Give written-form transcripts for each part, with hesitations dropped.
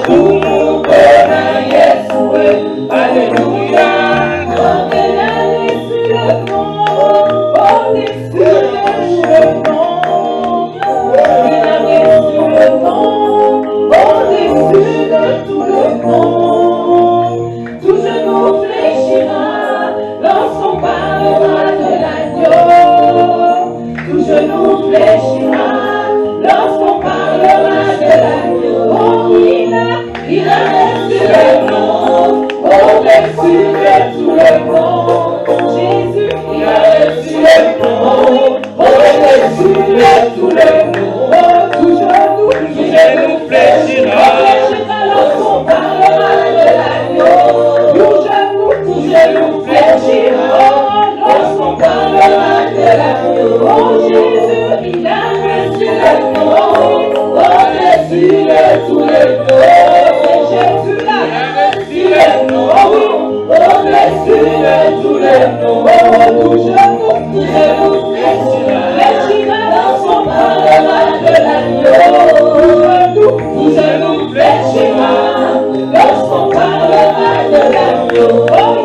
Hallelujah. parlera de l'agneau. Tout genou fléchira lorsqu'on parlera de l'agneau. Oh, il a reçu le nom au-dessus de tout le monde. Jésus, il a reçu le nom au-dessus de tout le monde. Tout genou fléchira lorsqu'on parlera de l'agneau. Tout genou fléchira lorsqu'on parlera de l'agneau. Oh Jésus, il a reçu le nom au-dessus de tous les noms. Jésus a reçu le nom au-dessus de tous les noms. Tout genou fléchira lorsqu'on parlera de l'agneau. Tout genou fléchira lorsqu'on parlera de l'agneau. Oh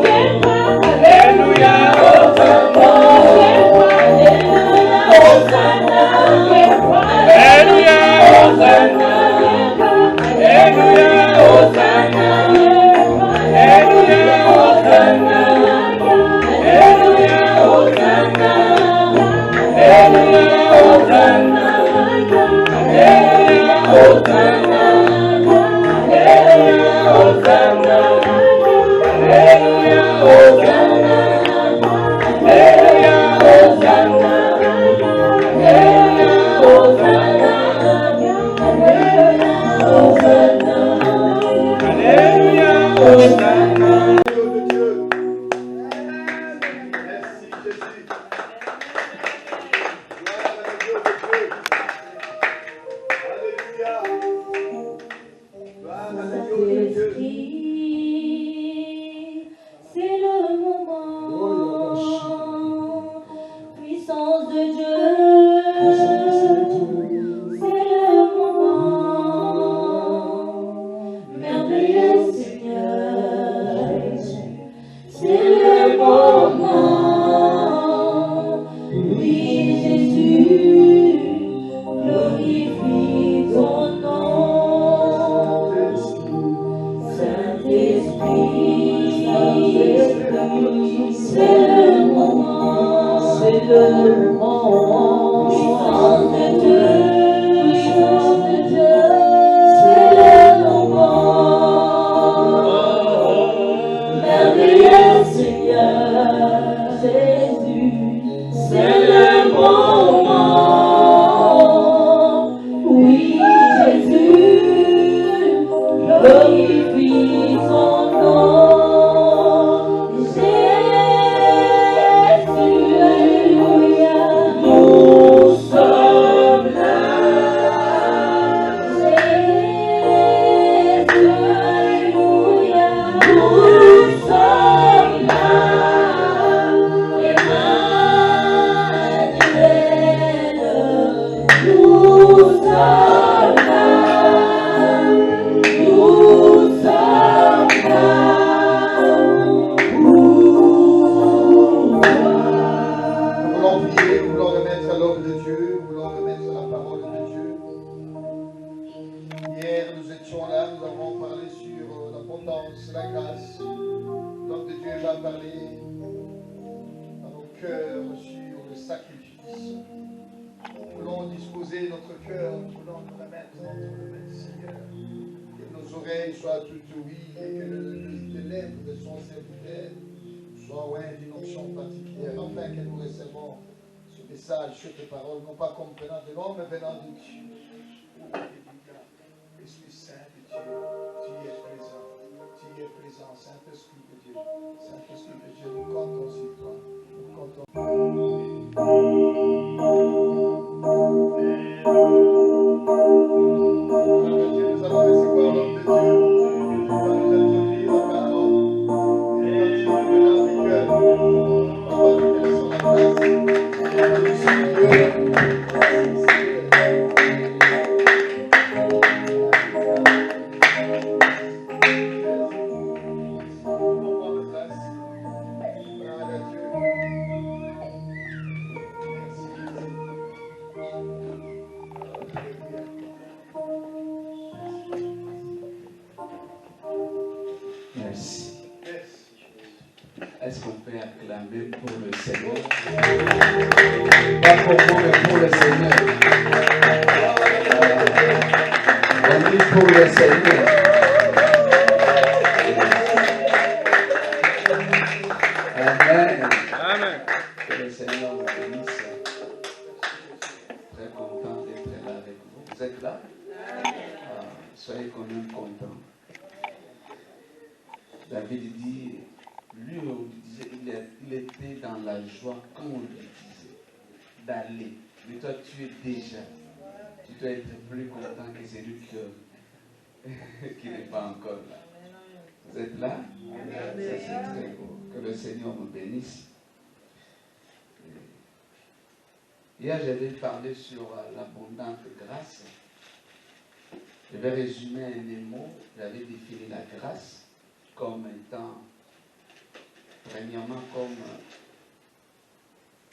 alléluia, Hosanna, alléluia, Hosanna, alléluia, Hosanna, alléluia, Hosanna, alléluia, Hosanna, alléluia, Hosanna, alléluia, Hosanna, alléluia, Hosanna, alléluia, Hosanna, alléluia, Hosanna, alléluia, Hosanna, alléluia, Hosanna, alléluia, Hosanna. C'est le moment, puissance de Dieu, c'est le moment, merveilleux Seigneur, c'est le moment, oui Jésus, glorifie ton nom, Saint-Esprit, c'est le moment, puissance de Dieu, c'est le moment, merveilleux Seigneur, Jésus, c'est le moment, oui Jésus, glorifie son nom. Nous sommes là, Jésus, alléluia, nous sommes là, Emmanuel, nous sommes là, nous sommes là, Nous voulons prier, nous voulons remettre l'œuvre de Dieu, nous voulons remettre la parole de Dieu. Hier, nous étions là, nous avons parlé sur l'abondance, la grâce. L'homme de Dieu va parler dans nos cœurs sur le sacrifice. Nous voulons disposer notre cœur, nous voulons nous la mettre entre les mains du Seigneur. Que nos oreilles soient toutes ouïes et que les lèvres de son serviteur soient ointes d'une onction particulière, afin que nous recevons ce message, cette parole, non pas comme venant de l'homme, mais venant de Dieu. Esprit Saint de Dieu, tu es présent, Saint-Esprit de Dieu, Saint-Esprit de Dieu, nous comptons sur toi, nous comptons. Nous allons recevoir l'homme de Dieu, qui va nous introduire la parole, et continuer de la rigueur, on va nous laisser la place, et on va nous suivre. pouvez acclamer pour le Seigneur. Pas pour moi, mais pour le Seigneur. On dit pour le Seigneur. Amen. Amen. Que le Seigneur vous bénisse. Très content d'être là avec vous. Vous êtes là? Soyez quand même contents. David dit, lui, on lui disait, il était dans la joie quand on lui disait d'aller. Mais toi, tu es déjà. Tu dois être plus content que celui qui n'est pas encore là. Vous êtes là? Ça, c'est très beau. Que le Seigneur vous bénisse. Hier, j'avais parlé sur l'abondante grâce. Je vais résumer en des mots. J'avais défini la grâce comme étant, premièrement, comme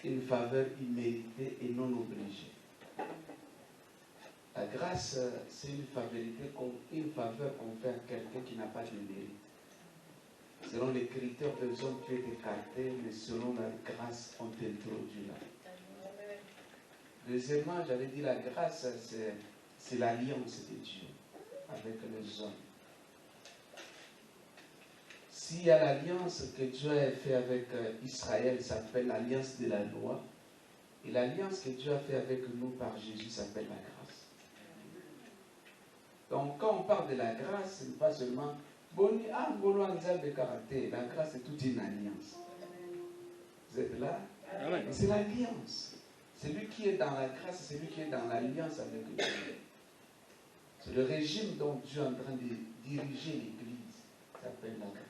une faveur imméritée et non obligée. La grâce, c'est une faveur qu'on fait à quelqu'un qui n'a pas de mérite. Selon les critères des hommes, tu es écarté, mais selon la grâce, on t'introduit là. Deuxièmement, j'avais dit la grâce, c'est l'alliance de Dieu avec les hommes. S'il y a l'alliance que Dieu a fait avec Israël, ça s'appelle l'alliance de la loi. Et l'alliance que Dieu a fait avec nous par Jésus s'appelle la grâce. Donc quand on parle de la grâce, ce n'est pas seulement la grâce est toute une alliance. Vous êtes là? C'est l'alliance. Celui qui est dans la grâce, c'est celui qui est dans l'alliance avec Dieu. C'est le régime dont Dieu est en train de diriger l'Église. Ça s'appelle la grâce.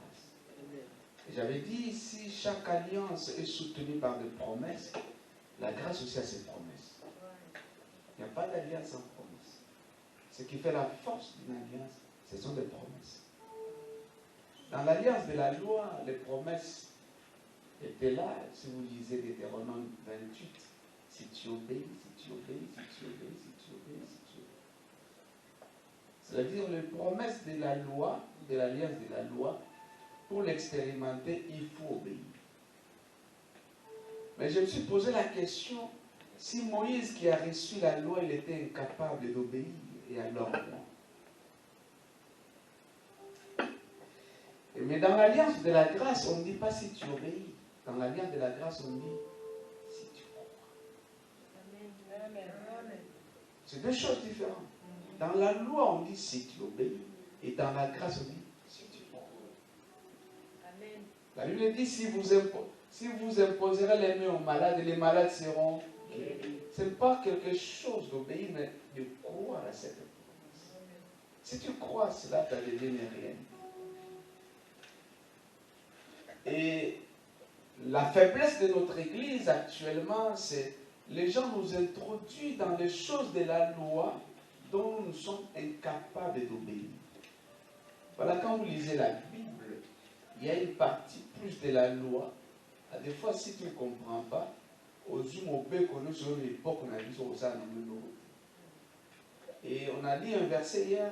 Et j'avais dit, si chaque alliance est soutenue par des promesses, la grâce aussi a ses promesses. Il n'y a pas d'alliance sans promesse. Ce qui fait la force d'une alliance, ce sont des promesses. Dans l'alliance de la loi, les promesses étaient là. Si vous lisez Deutéronome 28, si tu obéis, si tu obéis, si tu obéis, si tu obéis, si tu obéis. C'est-à-dire les promesses de la loi, de l'alliance de la loi, pour l'expérimenter, il faut obéir. Mais je me suis posé la question, si Moïse qui a reçu la loi, il était incapable d'obéir, et alors mais dans l'alliance de la grâce, on ne dit pas si tu obéis. Dans l'alliance de la grâce, on dit si tu crois. C'est deux choses différentes. Dans la loi, on dit si tu obéis. Et dans la grâce, on dit si tu crois. La Bible dit si vous imposerez les mains aux malades, les malades seront guéris. Ce n'est pas quelque chose d'obéir, mais de croire à cette promesse. Si tu crois, cela ne devient rien. Et la faiblesse de notre Église actuellement, c'est les gens nous introduisent dans les choses de la loi dont nous sommes incapables d'obéir. Voilà, quand vous lisez la Bible, il y a une partie plus de la loi. Des fois, si tu ne comprends pas, aux sur l'époque, on a vu sur ça. Et on a lu un verset hier,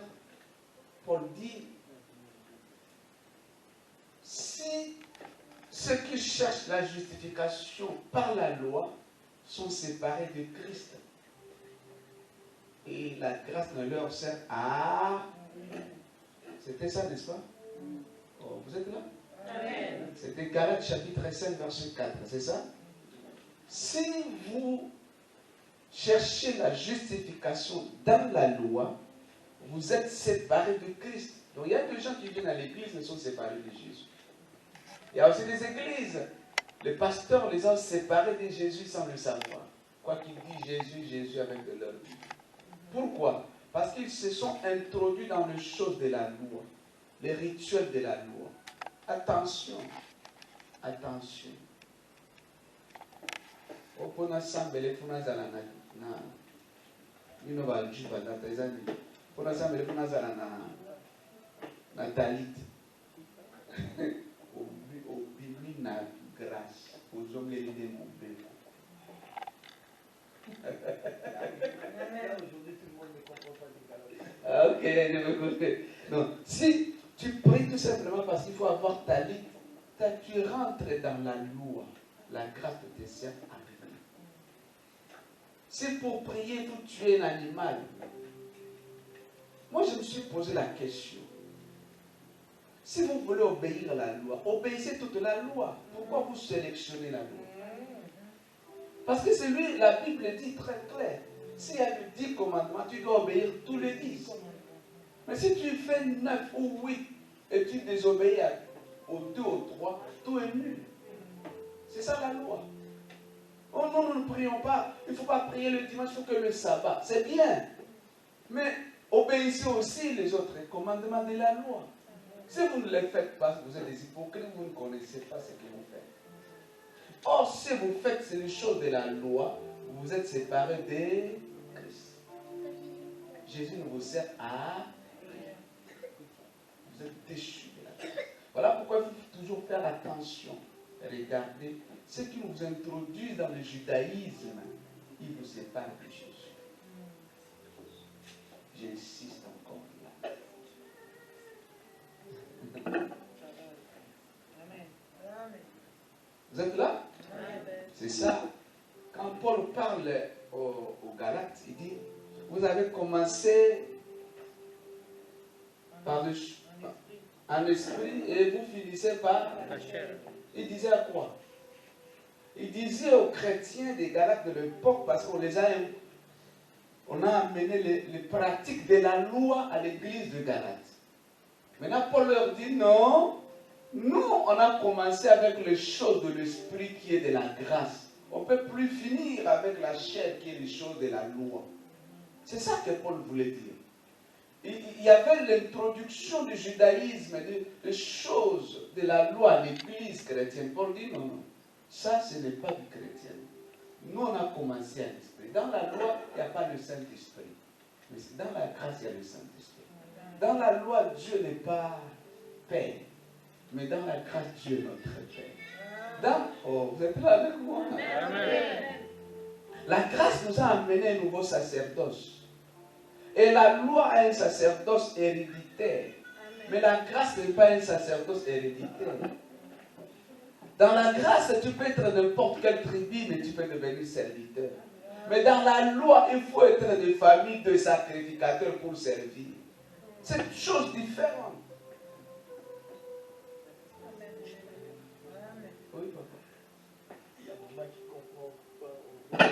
Paul dit, si ceux qui cherchent la justification par la loi sont séparés de Christ. Et la grâce ne leur sert à... C'était ça, n'est-ce pas? Oh, vous êtes là? Amen. C'était Galates chapitre 5, verset 4, c'est ça? Si vous cherchez la justification dans la loi, vous êtes séparés de Christ. Donc il y a des gens qui viennent à l'église et sont séparés de Jésus. Il y a aussi des églises. Les pasteurs les ont séparés de Jésus sans le savoir. Quoi qu'ils disent Jésus, Jésus avec de leur vie. Pourquoi? Parce qu'ils se sont introduits dans les choses de la loi, les rituels de la loi. Attention, attention. Na grâce aux hommes les ok, je me comprends. Non, si tu pries tout simplement parce qu'il faut avoir talit, tu rentres dans la loi, la grâce ne te sert à rien. C'est pour prier, il faut tuer un animal. Moi, je me suis posé la question. Si vous voulez obéir à la loi, obéissez toute la loi. Pourquoi vous sélectionnez la loi? Parce que c'est lui, la Bible dit très clair. S'il y a 10 commandements, tu dois obéir tous les 10. Mais si tu fais 9 ou 8 et tu désobéis aux 2 ou 3, tout est nul. C'est ça la loi. Oh non, nous ne prions pas. Il ne faut pas prier le dimanche, il faut que le sabbat. C'est bien. Mais obéissez aussi les autres commandements de la loi. Si vous ne les faites pas, vous êtes des hypocrites, vous ne connaissez pas ce que vous faites. Or, si vous faites les choses de la loi, vous êtes séparés de Christ. Jésus ne vous sert à rien. Vous êtes déchus de la grâce. Voilà pourquoi il faut toujours faire attention. Regardez, ceux qui nous introduisent dans le judaïsme, ils vous séparent de Jésus. J'insiste encore là. Vous êtes là? C'est ça. Quand Paul parle aux Galates, il dit, vous avez commencé par un esprit et vous finissez par la chair. Il disait à quoi? Il disait aux chrétiens des Galates de l'époque, parce qu'on on a amené les pratiques de la loi à l'église de Galates. Maintenant, Paul leur dit non, nous, on a commencé avec les choses de l'esprit qui est de la grâce. On ne peut plus finir avec la chair qui est les choses de la loi. C'est ça que Paul voulait dire. Il y avait l'introduction du judaïsme, des choses de la loi à l'église chrétienne. Paul dit non, non, ça ce n'est pas du chrétien. Nous, on a commencé à l'esprit. Dans la loi, il n'y a pas le Saint-Esprit. Mais dans la grâce, il y a le Saint-Esprit. Dans la loi, Dieu n'est pas Père. Mais dans la grâce, Dieu est notre Père. Oh, vous êtes là avec moi? Amen. La grâce nous a amené un nouveau sacerdoce. Et la loi a un sacerdoce héréditaire. Mais la grâce n'est pas un sacerdoce héréditaire. Dans la grâce, tu peux être n'importe quelle tribu, mais tu peux devenir serviteur. Mais dans la loi, il faut être de famille de sacrificateurs pour servir. C'est une chose différente. Oui, papa. Il y a des gens qui ne comprennent pas.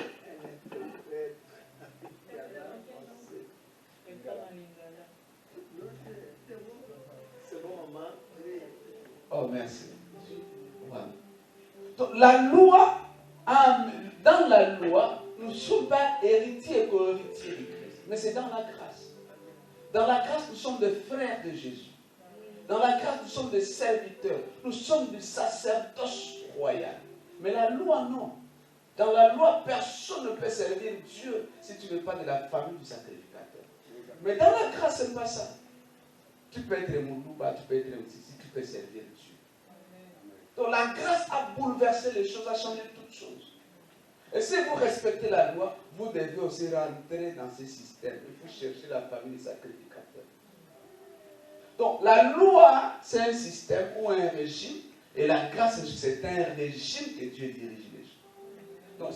C'est bon, maman. Oh, merci. Voilà. Donc, la loi, dans la loi, nous ne sommes pas héritiers et co-héritiers de Christ. Mais c'est dans la grâce. Dans la grâce, nous sommes des frères de Jésus. Dans la grâce, nous sommes des serviteurs. Nous sommes du sacerdoce royal. Mais la loi, non. Dans la loi, personne ne peut servir Dieu si tu n'es pas de la famille du sacrificateur. Mais dans la grâce, ce n'est pas ça. Tu peux être Moulouba, tu peux être Mtisi, tu peux servir Dieu. Donc la grâce a bouleversé les choses, a changé toutes choses. Et si vous respectez la loi, vous devez aussi rentrer dans ce système. Il faut chercher la famille des sacrificateurs. Donc la loi, c'est un système ou un régime. Et la grâce, c'est un régime que Dieu dirige les gens. Donc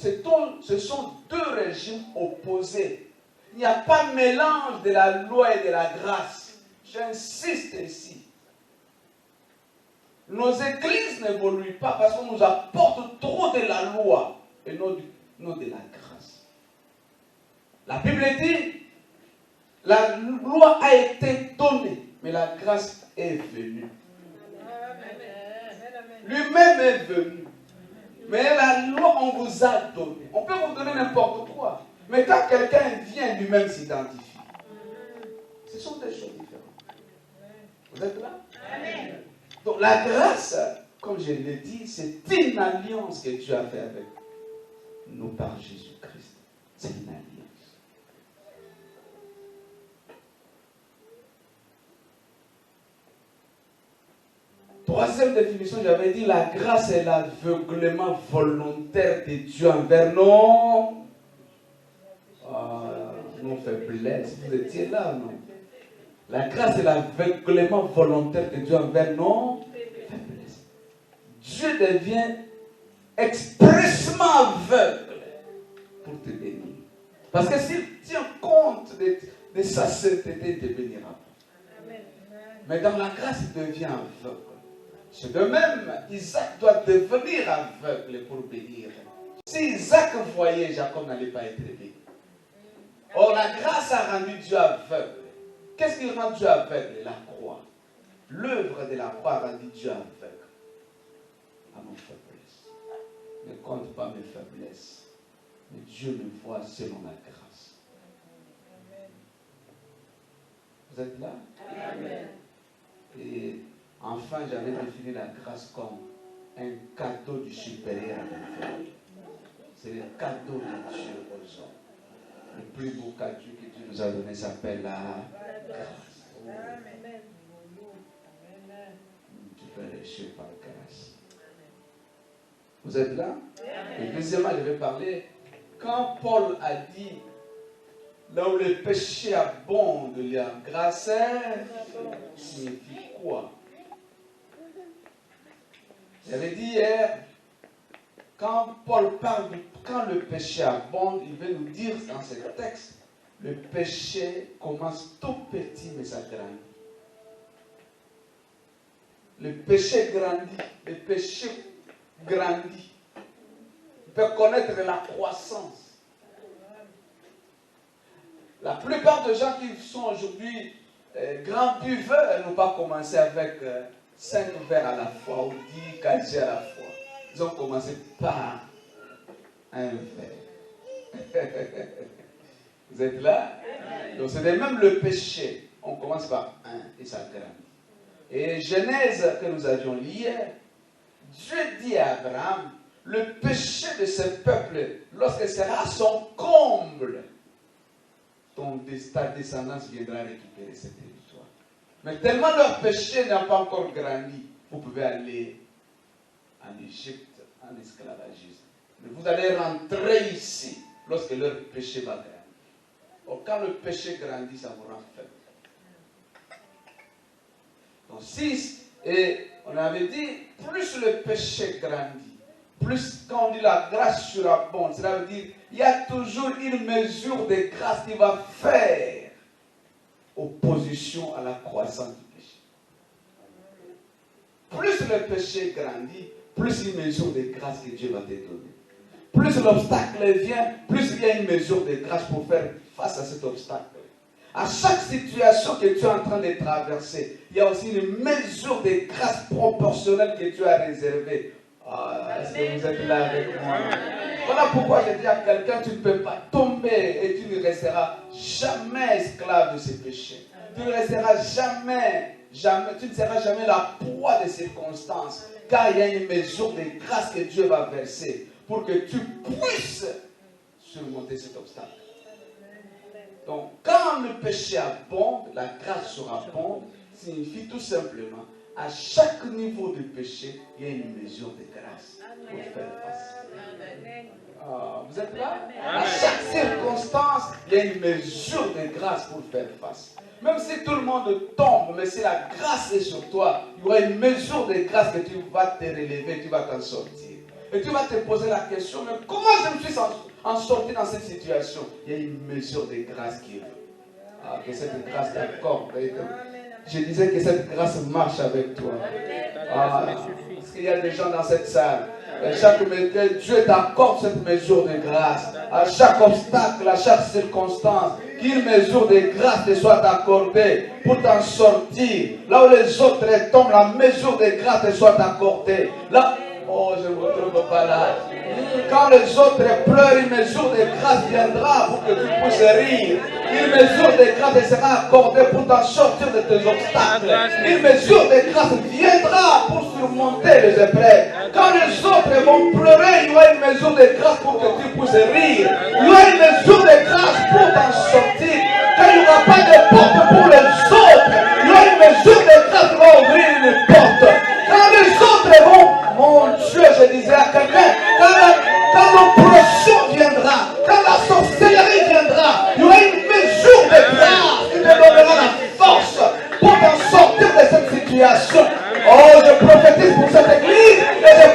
ce sont deux régimes opposés. Il n'y a pas mélange de la loi et de la grâce. J'insiste ici. Nos églises n'évoluent pas parce qu'on nous apporte trop de la loi et non de la grâce. La Bible dit, la loi a été donnée, mais la grâce est venue. Lui-même est venu. Mais la loi, on vous a donné. On peut vous donner n'importe quoi. Mais quand quelqu'un vient, lui-même s'identifie. Ce sont des choses différentes. Vous êtes là? Amen. Donc la grâce, comme je l'ai dit, c'est une alliance que Dieu a fait avec nous par Jésus-Christ. C'est une alliance. Troisième définition, j'avais dit, la grâce est l'aveuglement volontaire de Dieu envers nos faiblesses. Vous étiez là, non? La grâce est l'aveuglement volontaire de Dieu envers nos faiblesses. Dieu devient expressément aveugle pour te bénir. Parce que s'il tient compte de sa sainteté, il ne te bénira pas. Mais dans la grâce, il devient aveugle. C'est de même, Isaac doit devenir aveugle pour bénir. Si Isaac voyait, Jacob n'allait pas être béni. Or, la grâce a rendu Dieu aveugle. Qu'est-ce qui rend Dieu aveugle? La croix. L'œuvre de la croix a rendu Dieu aveugle à nos faiblesses. Ne compte pas mes faiblesses, mais Dieu me voit selon la grâce. Vous êtes là? Amen. Et enfin, j'avais défini la grâce comme un cadeau du supérieur à l'enfer. C'est le cadeau de Dieu aux hommes. Le plus beau cadeau que Dieu nous a donné s'appelle la grâce. Oh. Tu peux réussir par grâce. Vous êtes là? Et deuxièmement, je vais parler. Quand Paul a dit là où le péché abonde, la grâce signifie quoi? J'avais dit hier, quand Paul parle de quand le péché abonde, il veut nous dire dans ce texte, le péché commence tout petit mais ça grandit. Le péché grandit, le péché grandit. Il peut connaître la croissance. La plupart des gens qui sont aujourd'hui grands buveurs n'ont pas commencé avec 5 verres à la fois ou 10 casiers à la fois. Ils ont commencé par un verre. Vous êtes là? Donc c'est même le péché. On commence par un et ça grandit. Et Genèse que nous avions lu hier, Dieu dit à Abraham, le péché de ce peuple, lorsqu'il sera à son comble, ta descendance viendra récupérer ce territoire. Mais tellement leur péché n'a pas encore grandi, vous pouvez aller en Égypte, en esclavagisme. Mais vous allez rentrer ici lorsque leur péché va grandir. Or, quand le péché grandit, ça vous rend faible. Donc, 6, et on avait dit, plus le péché grandit, plus quand on dit la grâce surabonde, cela veut dire il y a toujours une mesure de grâce qui va faire opposition à la croissance du péché. Plus le péché grandit, plus une mesure de grâce que Dieu va te donner. Plus l'obstacle vient, plus il y a une mesure de grâce pour faire face à cet obstacle. À chaque situation que tu es en train de traverser, il y a aussi une mesure de grâce proportionnelle que Dieu a réservée. Est-ce que vous êtes là avec moi? Voilà pourquoi je dis à quelqu'un, tu ne peux pas tomber et tu ne resteras jamais esclave de ces péchés. Tu ne resteras jamais, tu ne seras jamais la proie des circonstances, car il y a une mesure de grâce que Dieu va verser pour que tu puisses surmonter cet obstacle. Donc, quand le péché abonde, la grâce surabonde, signifie tout simplement, à chaque niveau de péché, il y a une mesure de grâce pour faire face. Vous êtes là? À chaque circonstance, il y a une mesure de grâce pour faire face. Même si tout le monde tombe, mais si la grâce est sur toi, il y aura une mesure de grâce que tu vas te relever, tu vas t'en sortir. Et tu vas te poser la question, mais comment je me suis en sorti dans cette situation? Il y a une mesure de grâce qui est. Que cette grâce t'accorde. Je disais que cette grâce marche avec toi. Parce qu'il y a des gens dans cette salle. Dieu t'accorde cette mesure de grâce. À chaque obstacle, à chaque circonstance, qu'une mesure de grâce te soit accordée pour t'en sortir. Là où les autres tombent, la mesure de grâce te soit accordée. Là, oh, je ne me retrouve pas là. Quand les autres pleurent, une mesure de grâce viendra pour que tu puisses rire. Une mesure de grâce te sera accordée pour t'en sortir de tes obstacles. Une mesure de grâce viendra pour surmonter les épreuves. Quand les autres vont pleurer, il y aura une mesure de grâce pour que tu puisses rire. Il y aura une mesure de grâce pour t'en sortir. Quand il n'y aura pas de porte pour les autres, il y aura une mesure de grâce qui va ouvrir une porte. Quand les autres vont, mon Dieu, je disais à quelqu'un, quand l'oppression viendra, quand la sorcellerie viendra, il y aura une mesure de grâce qui te donnera la force pour t'en sortir de cette situation. Oh, je prophétise pour cette église et je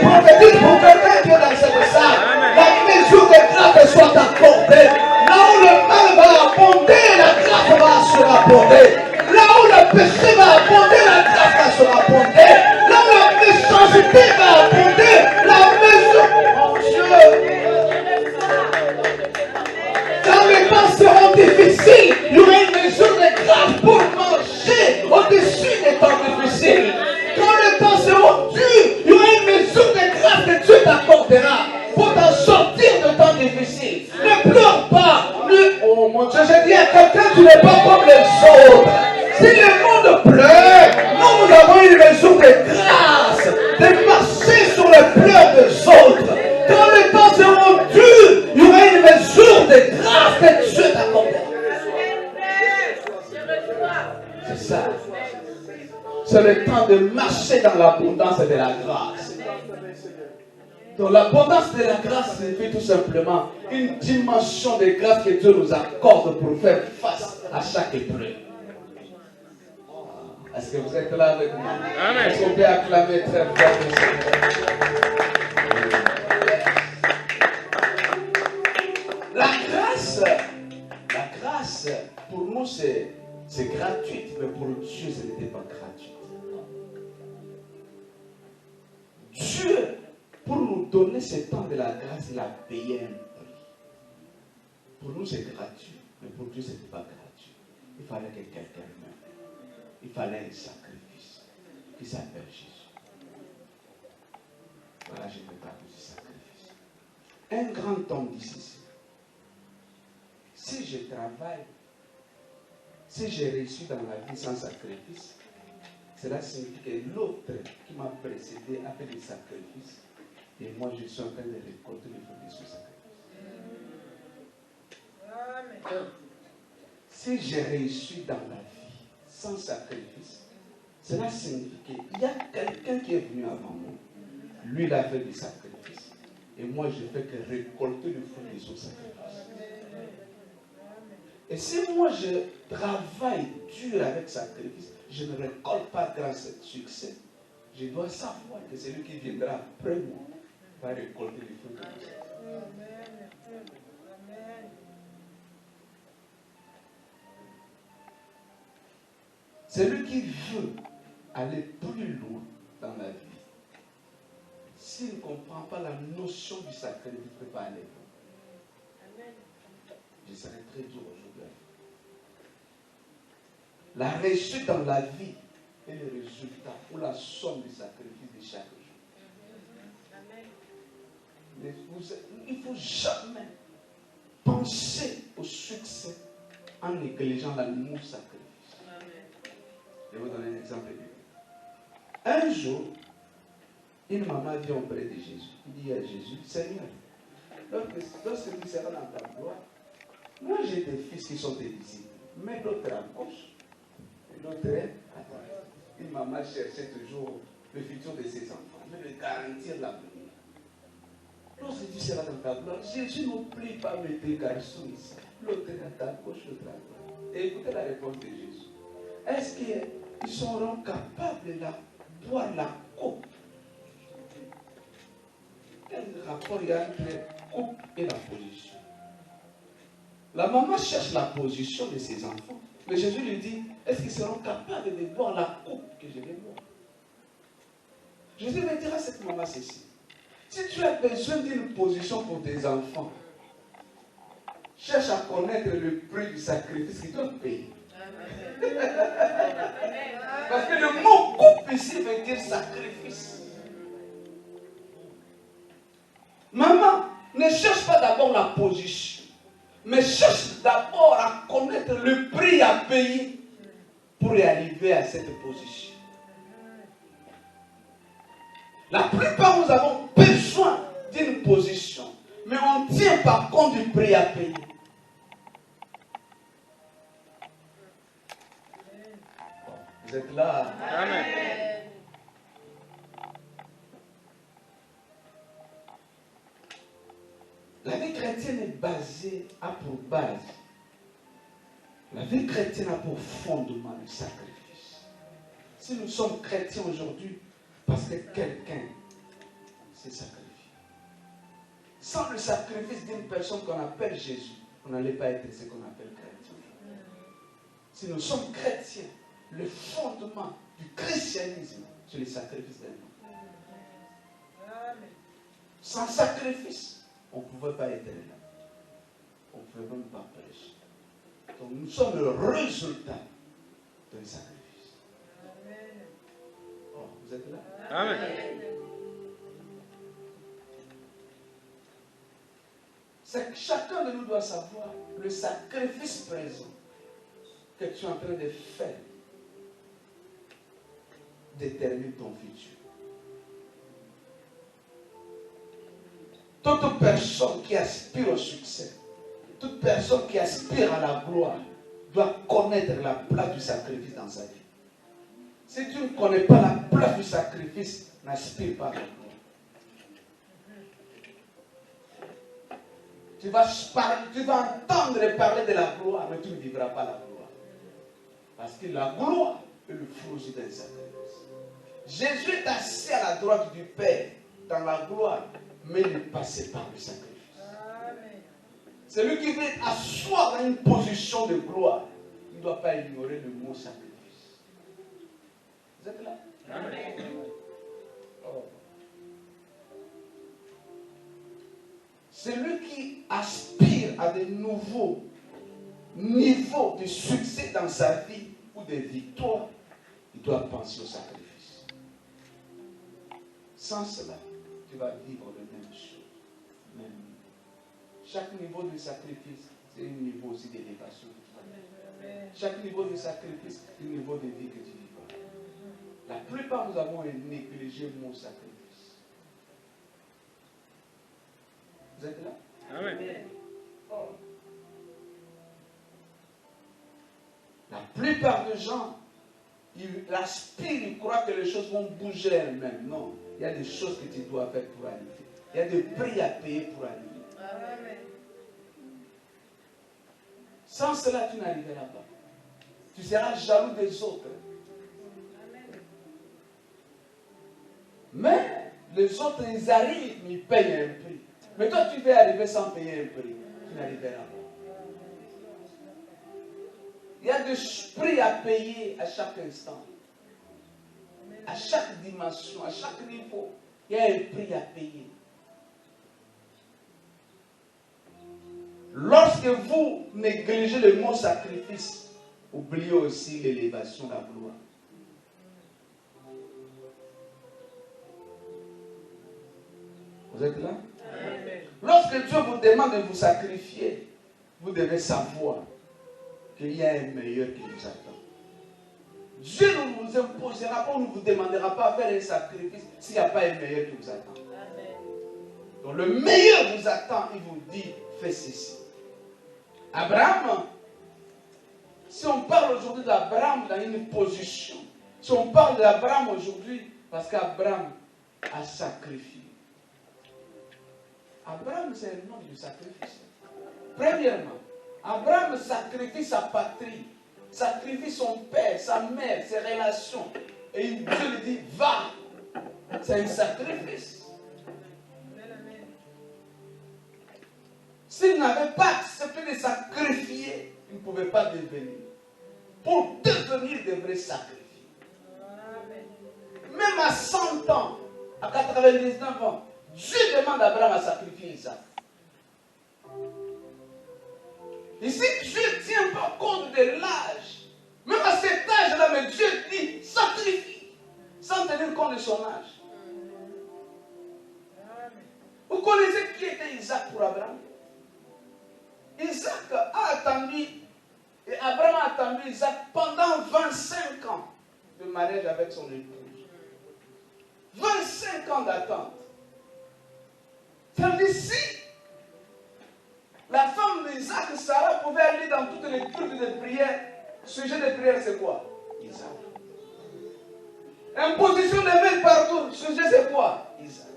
grâce soit accordée. Là où le mal va abonder, la grâce va se rapporter. Là où le péché va abonder, la grâce va se rapporter. Là où la méchanceté va abonder, la mesure. Mon Dieu. Quand les temps seront difficiles, il y aura une mesure de grâce pour marcher au-dessus des temps difficiles. Quand les temps seront durs, il y aura une mesure de grâce que Dieu t'accordera pour t'en sortir de temps difficiles. Ne pleure pas. Oh mon Dieu, je dis à quelqu'un, tu n'es pas comme les autres. Si le monde pleure, nous avons une mesure de grâce de marcher sur les pleurs des autres. Quand les temps seront durs, il y aura une mesure de grâce que Dieu t'accordera. C'est ça. C'est le temps de marcher dans l'abondance de la grâce. Donc l'abondance de la grâce signifie tout simplement une dimension de grâce que Dieu nous accorde pour faire face à chaque épreuve. Est-ce que vous êtes là avec moi? Est-ce qu'on peut acclamer très fort le Seigneur? La grâce, pour nous, c'est gratuite, mais pour Dieu, ce n'était pas gratuit. Dieu, pour nous donner ce temps de la grâce, il a payé un prix. Pour nous, c'est gratuit, mais pour Dieu, ce n'était pas gratuit. Il fallait que quelqu'un meure. Il fallait un sacrifice qui s'appelle Jésus. Voilà, je ne peux pas vous sacrifice. Un grand homme dit ceci. Si je travaille, si j'ai réussi dans la vie sans sacrifice, cela signifie que l'autre qui m'a précédé a fait des sacrifices et moi je suis en train de récolter le fruit de ce sacrifice. Si j'ai réussi dans la vie sans sacrifice, cela signifie qu'il y a quelqu'un qui est venu avant moi. Lui, il a fait des sacrifices et moi je fais que récolter le fruit de ce sacrifice. Et si moi je travaille dur avec sacrifice, je ne récolte pas grâce à ce succès. Je dois savoir que celui qui viendra après moi va récolter les fruits de mon sacrifice. Celui qui veut aller plus loin dans la vie, s'il ne comprend pas la notion du sacrifice, il ne peut pas aller loin. Je serai très dur aujourd'hui. La réussite dans la vie est le résultat ou la somme du sacrifice de chaque jour. Mais il ne faut jamais penser au succès en négligeant l'amour sacrifice. Je vais vous donner un exemple. Un jour, une maman vient auprès de Jésus. Il dit à Jésus, Seigneur, lorsque tu seras dans ta gloire, moi j'ai des fils qui sont tes disciples, mais l'autre à gauche. L'autre est à droite. Une maman cherchait toujours le futur de ses enfants, mais de garantir l'avenir. Lorsque tu seras dans ta gloire, Jésus n'oublie pas de mettre les garçons ici. L'autre est à ta gauche, l'autre à droite. Et écoutez la réponse de Jésus. Est-ce qu'ils seront capables de boire la coupe? Quel rapport il y a entre la coupe et la position? La maman cherche la position de ses enfants. Mais Jésus lui dit, est-ce qu'ils seront capables de boire la coupe que je vais boire? Jésus va dire à cette maman ceci. Si tu as besoin d'une position pour tes enfants, cherche à connaître le prix du sacrifice qu'ils doivent payer. Parce que le mot coupe ici veut dire sacrifice. Maman, ne cherche pas d'abord la position, mais cherche d'abord à connaître le prix à payer pour y arriver à cette position. La plupart, nous avons besoin d'une position, mais on ne tient pas compte du prix à payer. Vous êtes là? Amen. La vie chrétienne est basée, a pour base. La vie chrétienne a pour fondement le sacrifice. Si nous sommes chrétiens aujourd'hui, parce que quelqu'un s'est sacrifié. Sans le sacrifice d'une personne qu'on appelle Jésus, on n'allait pas être ce qu'on appelle chrétien. Si nous sommes chrétiens, le fondement du christianisme, c'est le sacrifice d'un homme. Sans sacrifice, on ne pouvait pas être là. On ne pouvait même pas prêcher. Donc nous sommes le résultat d'un sacrifice. Oh, vous êtes là? Amen. C'est que chacun de nous doit savoir le sacrifice présent que tu es en train de faire détermine ton futur. Toute personne qui aspire au succès, toute personne qui aspire à la gloire doit connaître la place du sacrifice dans sa vie. Si tu ne connais pas la place du sacrifice, n'aspire pas à la gloire. Tu vas entendre parler de la gloire, mais tu ne vivras pas la gloire. Parce que la gloire est le fruit d'un sacrifice. Jésus est assis à la droite du Père dans la gloire, mais il est passé par le sacrifice. Celui qui veut asseoir dans une position de gloire, il ne doit pas ignorer le mot sacrifice. Vous êtes là? Amen. Oh. Celui qui aspire à de nouveaux niveaux de succès dans sa vie ou de victoire, il doit penser au sacrifice. Sans cela, tu vas vivre les mêmes choses. Même. Chaque niveau de sacrifice, c'est un niveau aussi d'élévation. Chaque niveau de sacrifice, c'est un niveau de vie que tu vivras. La plupart, nous avons négligé le mot sacrifice. Vous êtes là? Amen. Oh. La plupart des gens, ils aspirent, ils croient que les choses vont bouger elles-mêmes. Non, il y a des choses que tu dois faire pour arriver. Il y a des prix à payer pour arriver. Amen. Sans cela, tu n'arriveras pas. Tu seras jaloux des autres. Mais les autres, ils arrivent, mais ils payent un prix. Mais toi, tu veux arriver sans payer un prix. Tu n'arriveras pas. Il y a des prix à payer à chaque instant. À chaque dimension, à chaque niveau. Il y a un prix à payer. Lorsque vous négligez le mot sacrifice, oubliez aussi l'élévation de la gloire. Vous êtes là? Amen. Lorsque Dieu vous demande de vous sacrifier, vous devez savoir qu'il y a un meilleur qui vous attend. Dieu ne vous imposera pas, ne vous demandera pas de faire un sacrifice s'il n'y a pas un meilleur qui vous attend. Amen. Donc le meilleur vous attend, il vous dit, fais ceci. Abraham, si on parle aujourd'hui d'Abraham dans une position, si on parle d'Abraham aujourd'hui, parce qu'Abraham a sacrifié. Abraham, c'est le nom du sacrifice. Premièrement, Abraham sacrifie sa patrie, sacrifie son père, sa mère, ses relations. Et Dieu lui dit, va. C'est un sacrifice. S'il n'avait pas accepté de sacrifier, il ne pouvait pas devenir. Pour devenir, il devrait sacrifier. Même à 100 ans, à 99 ans, Dieu demande à Abraham à sacrifier Isaac. Ici, Dieu ne tient pas compte de l'âge. Même à cet âge-là, mais Dieu dit sacrifie, sans tenir compte de son âge. Vous connaissez qui était Isaac pour Abraham? Isaac a attendu, et Abraham a attendu Isaac pendant 25 ans de mariage avec son épouse. 25 ans d'attente. Ça veut dire si la femme d'Isaac, Sarah, pouvait aller dans toutes les cultes de prière, sujet de prière, c'est quoi? Isaac. Imposition de main partout, sujet c'est quoi? Isaac.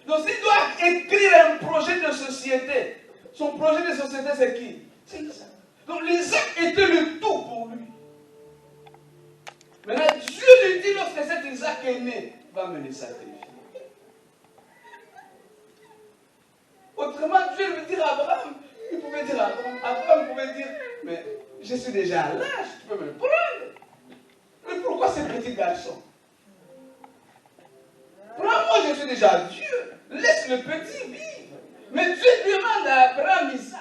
Donc s'il doit écrire un projet de société, son projet de société c'est qui? C'est Isaac. Donc Isaac était le tout pour lui. Maintenant Dieu lui dit lorsque cet Isaac est né, va me le sacrifier. Autrement, Dieu veut dire à Abraham, il pouvait dire à Abraham, Abraham pouvait dire, mais je suis déjà à l'âge, tu peux me prendre. Mais pourquoi ce petit garçon? Prends-moi, je suis déjà Dieu. Laisse le petit vivre. Mais Dieu demande à Abraham Isaac.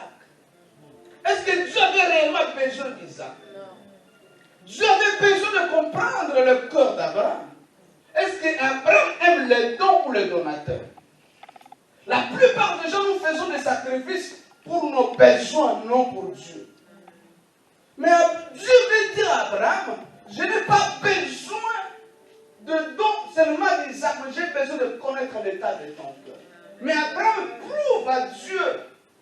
Est-ce que Dieu avait réellement besoin d'Isaac? Dieu avait besoin de comprendre le cœur d'Abraham. Est-ce qu'Abraham aime les dons ou les donateurs? La plupart des gens, nous faisons des sacrifices pour nos besoins, non pour Dieu. Mais Dieu veut dire à Abraham, je n'ai pas besoin de dons seulement d'Isaac, mais j'ai besoin de connaître l'état de ton cœur. Mais Abraham prouve à Dieu,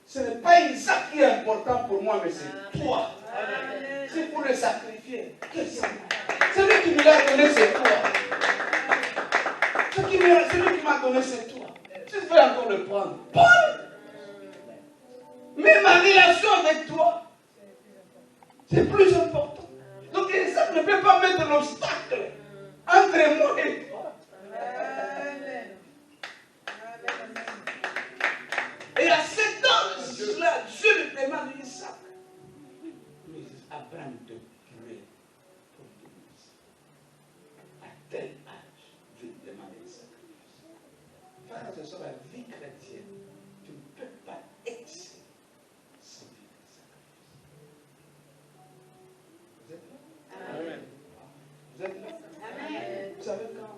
ce n'est pas Isaac qui est important pour moi, mais c'est toi. C'est pour le sacrifier. C'est lui qui me l'a donné, c'est toi. C'est lui qui m'a donné, c'est toi. Tu veux encore le prendre. Mais ma relation avec toi, c'est plus important. Donc Isaac ne peut pas mettre l'obstacle entre moi et toi. Et à cet âge-là, Dieu lui demande Isaac. Mais Abraham te prie pour Dieu. À tel âge, Dieu lui demande Isaac. Frère, ce soit la vie chrétienne. Tu ne peux pas exceller sans vivre le sacrifice. Vous êtes là? Amen. Vous êtes là? Amen. Vous savez, quand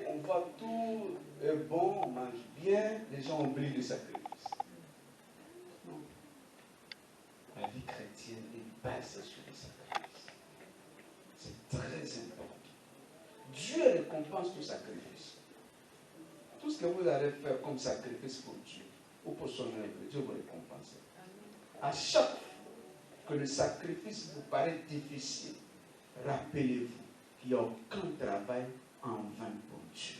on voit tout est bon, on mange bien, les gens oublient le sacrifice. Non. La vie chrétienne est basée sur le sacrifice. C'est très important. Dieu récompense tout sacrifice. Tout ce que vous allez faire comme sacrifice pour Dieu ou pour son œuvre, Dieu vous récompense. À chaque fois que le sacrifice vous paraît difficile, rappelez-vous qu'il n'y a aucun travail en vain pour Dieu.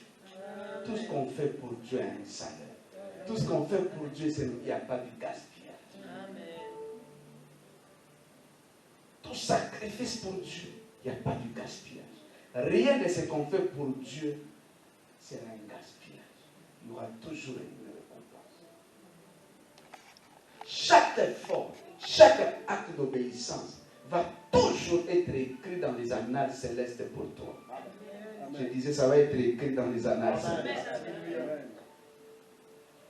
Tout ce qu'on fait pour Dieu a un salaire. Tout ce qu'on fait pour Dieu, il n'y a pas de gaspillage. Tout sacrifice pour Dieu, il n'y a pas de gaspillage. Rien de ce qu'on fait pour Dieu sera un gaspillage. Il y aura toujours une récompense. Chaque effort, chaque acte d'obéissance va toujours être écrit dans les annales célestes pour toi. Je disais, ça va être écrit dans les annales célestes.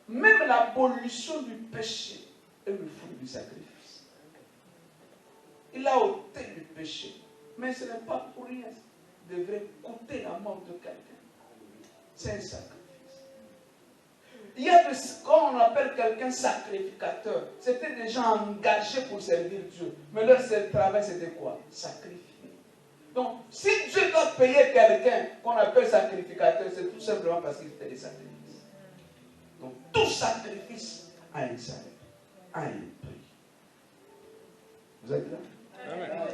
Même l'abolition du péché est le fruit du sacrifice. Il a ôté le péché. Mais ce n'est pas pour rien. Ça devrait coûter la mort de quelqu'un. C'est un sacrifice. Il y a ce qu'on appelle quelqu'un sacrificateur. C'était des gens engagés pour servir Dieu. Mais leur seul travail, c'était quoi? Sacrifier. Donc, si Dieu doit payer quelqu'un qu'on appelle sacrificateur, c'est tout simplement parce qu'il fait des sacrifices. Donc, tout sacrifice a un salaire, a un prix. Vous êtes là? Amen.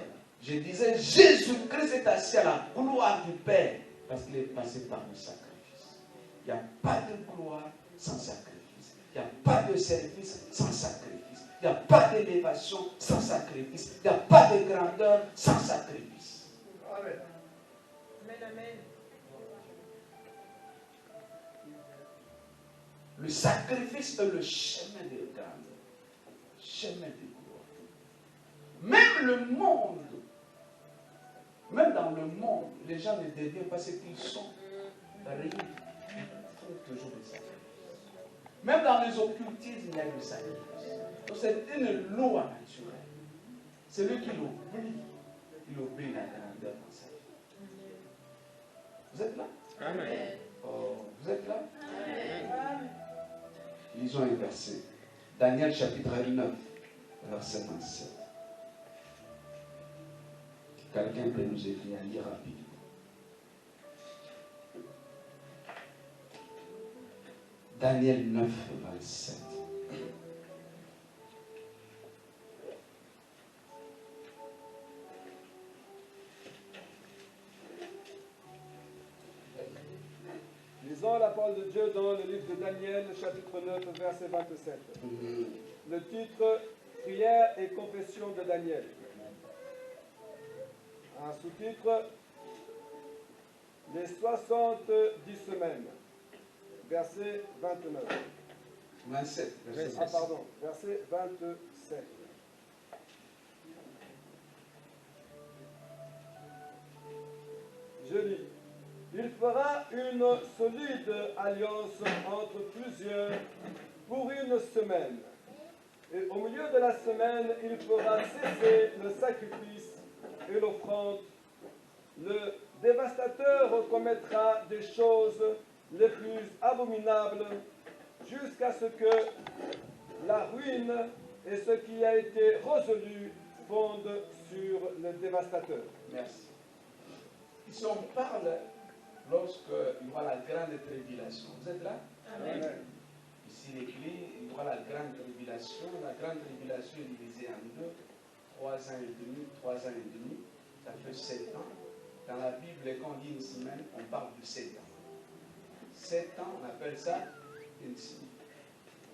Je disais, Jésus-Christ est assis à la gloire du Père parce qu'il est passé par le sacrifice. Il n'y a pas de gloire sans sacrifice. Il n'y a pas de service sans sacrifice. Il n'y a pas d'élévation sans sacrifice. Il n'y a pas de grandeur sans sacrifice. Amen. Amen. Le sacrifice est le chemin de grandeur, chemin de gloire. Même le monde, même dans le monde, les gens ne deviennent pas ce qu'ils sont. Rien. Ils font toujours des sacrifices. Même dans les occultismes, il y a du sacrifice. Donc c'est une loi naturelle. Celui qui l'oublie, il oublie la grandeur dans sa vie. Vous êtes là? Amen. Oh, vous êtes là? Amen. Lisons un verset. Daniel chapitre 9, verset 27. Quelqu'un peut nous aider à lire rapidement. Daniel 9, 27. Lisons la parole de Dieu dans le livre de Daniel, chapitre 9, verset 27. Le titre, Prière et confession de Daniel. Un sous-titre, Les 70 semaines, verset 29. 27, verset Ah pardon, verset 27. Je lis. Il fera une solide alliance entre plusieurs pour une semaine. Et au milieu de la semaine, il fera cesser le sacrifice et l'offrande. Le dévastateur commettra des choses les plus abominables jusqu'à ce que la ruine et ce qui a été résolu fondent sur le dévastateur. Merci. Ici, on parle lorsqu'il y aura la grande tribulation. Vous êtes là? Amen. Ici, l'Église, il y aura la grande tribulation. La grande tribulation est divisée en deux. 3 ans et demi, 3 ans et demi. Ça fait 7 ans. Dans la Bible, quand on dit une semaine, on parle de 7 ans. 7 ans, on appelle ça une semaine.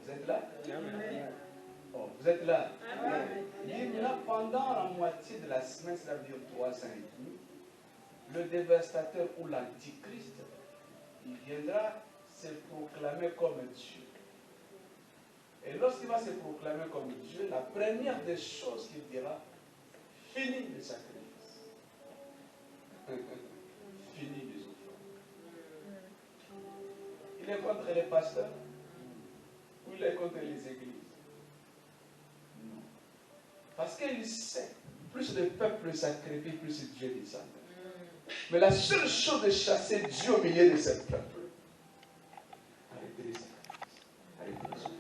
Vous êtes là? Amen. Oh, vous êtes là? Il là, pendant la moitié de la semaine, ça veut dire 3 ans et demi, le dévastateur ou l'antichrist, il viendra se proclamer comme Dieu. Et lorsqu'il va se proclamer comme Dieu, la première des choses qu'il dira, fini le sacrifice. Fini les offrandes. Il est contre les pasteurs ou il est contre les églises? Non. Parce qu'il sait, plus le peuple sacrifie, plus Dieu descend. Mais la seule chose de chasser Dieu au milieu de ce peuple, arrêtez les sacrifices, arrêtez les offrandes.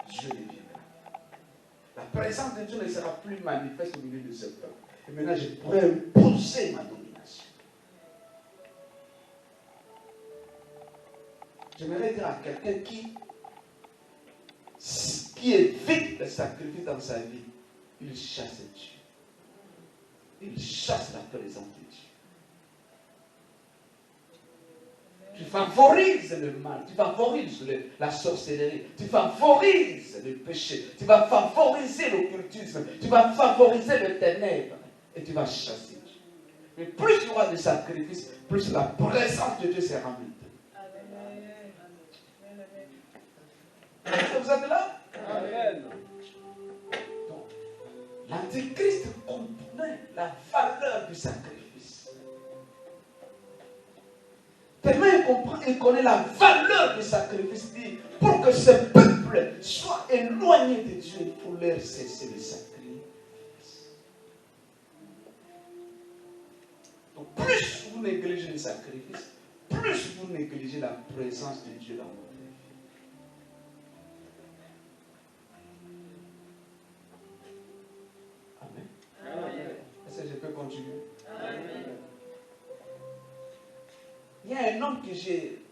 Dieu les viendra. La présence de Dieu ne sera plus manifeste au milieu de ce peuple. Et maintenant, je pourrais imposer ma domination. J'aimerais dire à quelqu'un qui évite le sacrifice dans sa vie, il chasse Dieu. Il chasse la présence de Dieu. Tu favorises le mal, tu favorises la sorcellerie, tu favorises le péché, tu vas favoriser l'occultisme, tu vas favoriser le ténèbre et tu vas chasser Dieu. Mais plus il y aura de sacrifices, plus la présence de Dieu sera mise. Vous êtes là? Amen. Donc, l'Antéchrist comprenait la valeur du sacrifice. Tellement il connaît la valeur du sacrifice. Dit, pour que ce peuple soit éloigné de Dieu, il faut leur cesser le sacrifice. Donc, plus vous négligez le sacrifice, plus vous négligez la présence de Dieu dans votre vie. Est-ce que je peux continuer? Amen. Il y a un homme que j'ai,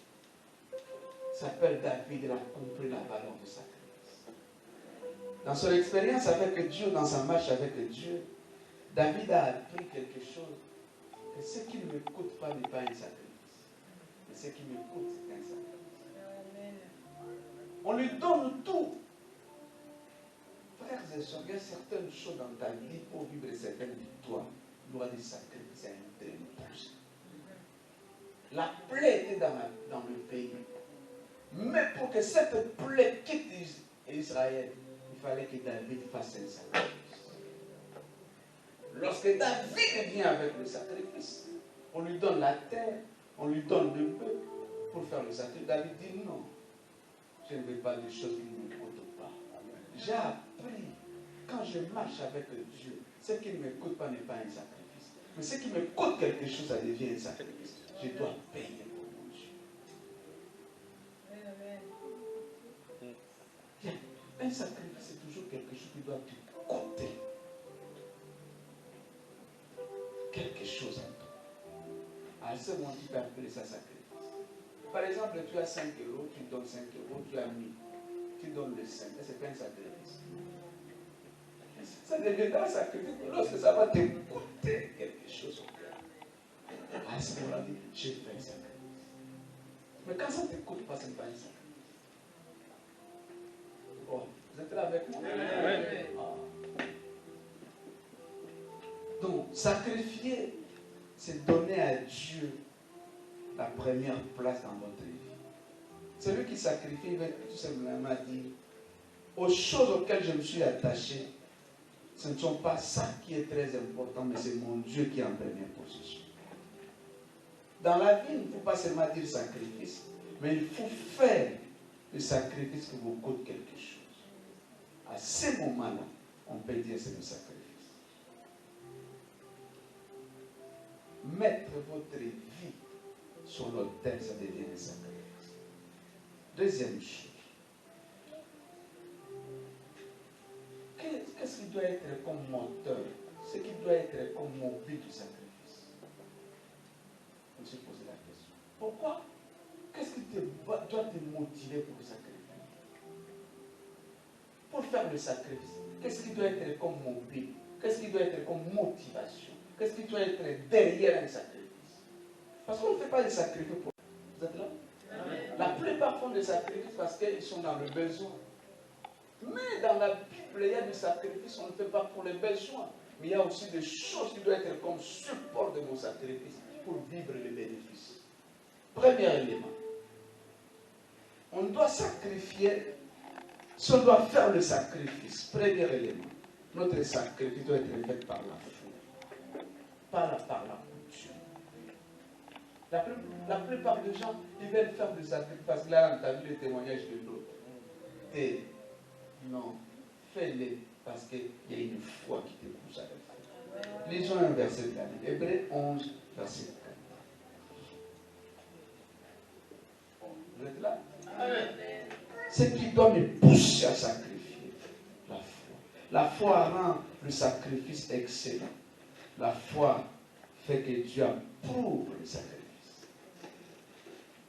s'appelle David, il a compris la valeur du sacrifice. Dans son expérience avec Dieu, dans sa marche avec Dieu, David a appris quelque chose, que ce qui ne me coûte pas n'est pas un sacrifice. Mais ce qui me coûte, c'est un sacrifice. On lui donne tout. Frères et sœurs, il y a certaines choses dans ta vie pour vivre certaines victoires. Il y aura des sacrifices à imposer. La plaie était dans le pays. Mais pour que cette plaie quitte Israël, il fallait que David fasse un sacrifice. Lorsque David vient avec le sacrifice, on lui donne la terre, on lui donne le peuple pour faire le sacrifice. David dit non, je ne veux pas des choses qui ne me coûtent pas. J'ai appris, quand je marche avec Dieu, ce qui ne me coûte pas n'est pas un sacrifice. Mais ce qui me coûte quelque chose, ça devient un sacrifice. Je dois payer pour mon Dieu. Un sacrifice, c'est toujours quelque chose qui doit te coûter. Quelque chose en toi. À ce moment, tu peux appeler ça sacrifice. Par exemple, tu as 5 euros, tu donnes 5 euros, tu as 1000. Tu donnes le 5. Ce n'est pas un sacrifice. Ça deviendra un sacrifice lorsque ça va te coûter quelque chose au cœur. À ce moment-là, j'ai fait un sacrifice. Mais quand ça ne te coûte pas, ce n'est pas un sacrifice. Oh, vous êtes là avec moi? Amen. Ah. Donc, sacrifier, c'est donner à Dieu la première place dans votre vie. Celui qui sacrifie, il va tout simplement dire, aux choses auxquelles je me suis attaché, ce ne sont pas ça qui est très important, mais c'est mon Dieu qui est en première position. Dans la vie, il ne faut pas seulement dire sacrifice, mais il faut faire le sacrifice qui vous coûte quelque chose. À ce moment-là, on peut dire c'est le sacrifice. Mettre votre vie sur l'autel, ça devient un sacrifice. Deuxième chose. Qu'est-ce qui doit être comme moteur? Ce qui doit être comme mobile du sacrifice? On se pose la question. Pourquoi? Qu'est-ce qui doit te motiver pour le sacrifice? Pour faire le sacrifice, qu'est-ce qui doit être comme mobile? Qu'est-ce qui doit être comme motivation? Qu'est-ce qui doit être derrière un sacrifice? Parce qu'on ne fait pas de sacrifice pour... Vous êtes là? Amen. La plupart font des sacrifices parce qu'ils sont dans le besoin. Mais dans la Bible, il y a des sacrifices, on ne fait pas pour les besoins. Mais il y a aussi des choses qui doivent être comme support de vos sacrifices pour vivre les bénéfices. Premier élément. On doit sacrifier, si on doit faire le sacrifice, premier élément, notre sacrifice doit être fait par la foi, pas par la coutume. La plupart des gens, ils veulent faire des sacrifices parce qu'ils ont entendu le témoignage de l'autre. Et non, fais-le parce qu'il y a une foi qui te pousse à le faire. Lisons un verset de la Bible. Hébreux 11, verset 4. Vous êtes là? Amen. Ce qui doit me pousser à sacrifier, la foi. La foi rend le sacrifice excellent. La foi fait que Dieu approuve le sacrifice.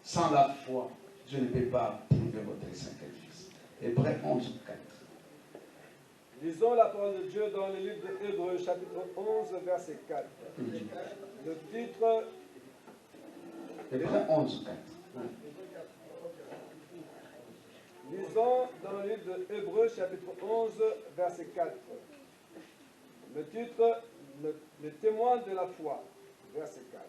Sans la foi, Dieu ne peut pas approuver votre sacrifice. Hébreux 11, 4. Lisons la parole de Dieu dans le livre de Hébreux, chapitre 11, verset 4. Le titre... Hébreux 11, 4. Lisons dans le livre de Hébreux, chapitre 11, verset 4. Le titre, le témoin de la foi, verset 4.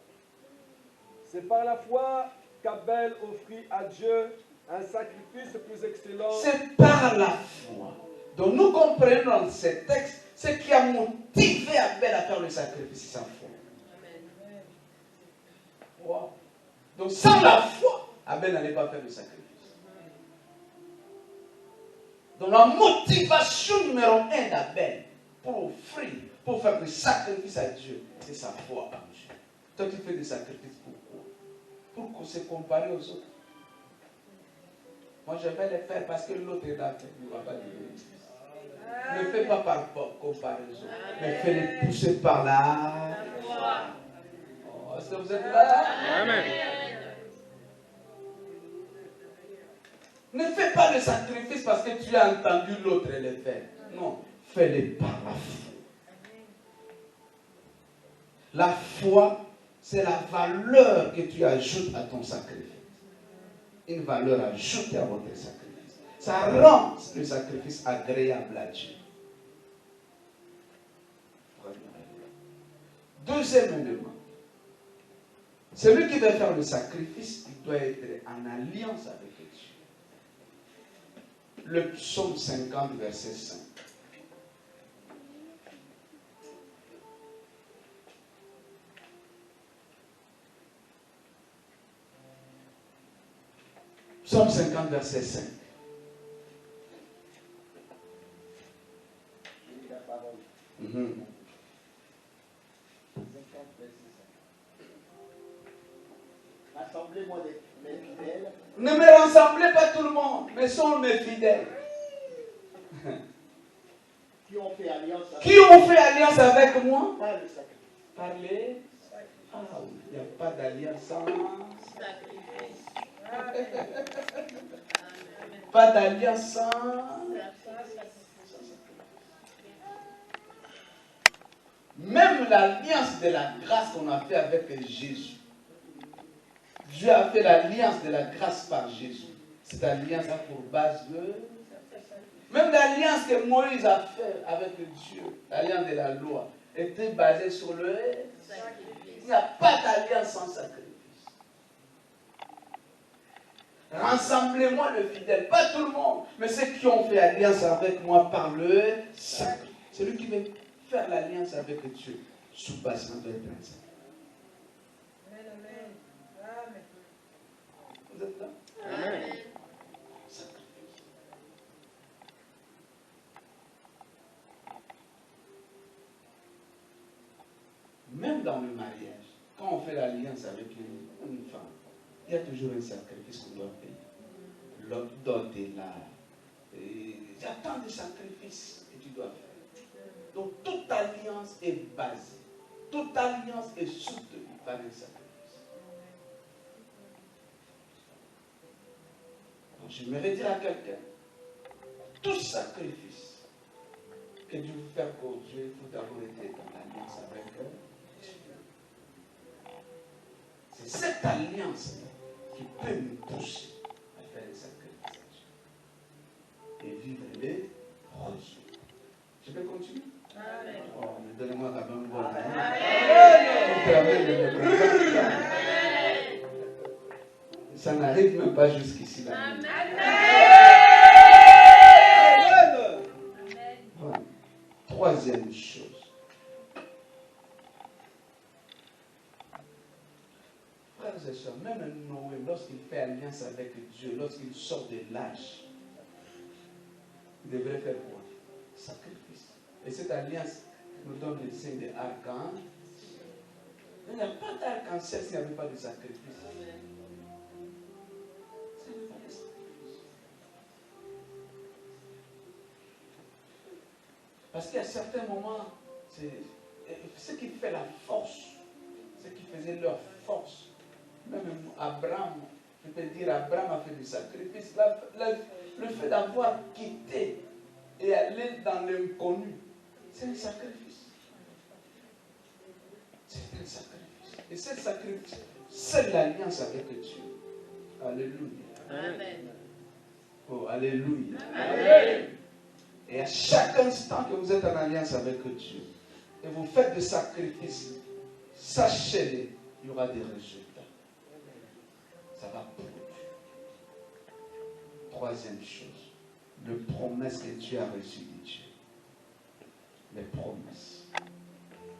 C'est par la foi qu'Abel offrit à Dieu un sacrifice plus excellent. C'est par la foi. Donc nous comprenons dans ce texte ce qui a motivé Abel à faire le sacrifice, c'est sa foi. Wow. Donc sans la foi, Abel n'allait pas faire le sacrifice. Donc la motivation numéro 1 d'Abel pour offrir, pour faire le sacrifice à Dieu, c'est sa foi en Dieu. Toi tu fais des sacrifices pourquoi? Pour se comparer aux autres. Moi je vais les faire parce que l'autre est là, il ne va pas le bénéfice. Ne fais pas par comparaison, mais fais-les pousser par là. Oh, est-ce que vous êtes là? Amen. Ne fais pas le sacrifice parce que tu as entendu l'autre le faire. Non, fais-le par la foi. La foi, c'est la valeur que tu ajoutes à ton sacrifice. Une valeur ajoutée à votre sacrifice. Ça rend le sacrifice agréable à Dieu. Deuxième élément. Celui qui veut faire le sacrifice, il doit être en alliance avec Dieu. Le psaume 50, verset 5. Psaume 50, verset 5. Rassemblez-moi mes fidèles. Ne me rassemblez pas tout le monde, mais sont mes fidèles. Qui ont fait alliance avec, Qui ont fait alliance avec moi? par le sacrifice. Parlez. Ah oui, il n'y a pas d'alliance sans Sacrifice. Pas d'alliance sans. Même l'alliance de la grâce qu'on a fait avec Jésus. Dieu a fait l'alliance de la grâce par Jésus. Cette alliance a pour base de... Même l'alliance que Moïse a fait avec Dieu, l'alliance de la loi, était basée sur le sacrifice. Il n'y a pas d'alliance sans sacrifice. Rassemblez-moi le fidèle, pas tout le monde, mais ceux qui ont fait alliance avec moi par le sacrifice. Celui qui veut faire l'alliance avec Dieu, sous bassement doit être un sacrifice. Vous êtes là? Amen. Sacrifice. Même dans le mariage, quand on fait l'alliance avec une femme, il y a toujours un sacrifice qu'on doit payer. L'autre dot est là. Il y a tant de sacrifices que tu dois faire. Donc toute alliance est basée, toute alliance est soutenue par un sacrifice. Donc j'aimerais dire à quelqu'un, tout sacrifice que Dieu veut faire pour Dieu, il faut d'abord être dans l'alliance avec Dieu. C'est cette alliance qui peut nous pousser à faire des sacrifices à Dieu et vivre les résultats. Je vais continuer. Amen. Oh, mais donnez-moi la bonne voix. Ça n'arrive même pas jusqu'ici. Là. Voilà. Troisième chose. Frères et sœurs, même Noé, lorsqu'il fait alliance avec Dieu, lorsqu'il sort de l'âge, il devrait faire quoi? Sacrifice. Et cette alliance nous donne le signe de arc-en. Il n'y a pas d'arc-en-ciel s'il n'y avait pas de sacrifice. Parce qu'il y a certains moments, ce qui fait la force, ce qui faisait leur force, même Abraham, je peux dire, Abraham a fait du sacrifice. Le fait d'avoir quitté et aller dans l'inconnu, c'est un sacrifice. C'est un sacrifice. Et ce sacrifice, c'est l'alliance avec Dieu. Alléluia. Amen. Oh, alléluia. Amen. Et à chaque instant que vous êtes en alliance avec Dieu, et vous faites des sacrifices, sachez-le, il y aura des résultats. Ça va produire. Troisième chose, les promesses que Dieu a reçues de Dieu. Les promesses.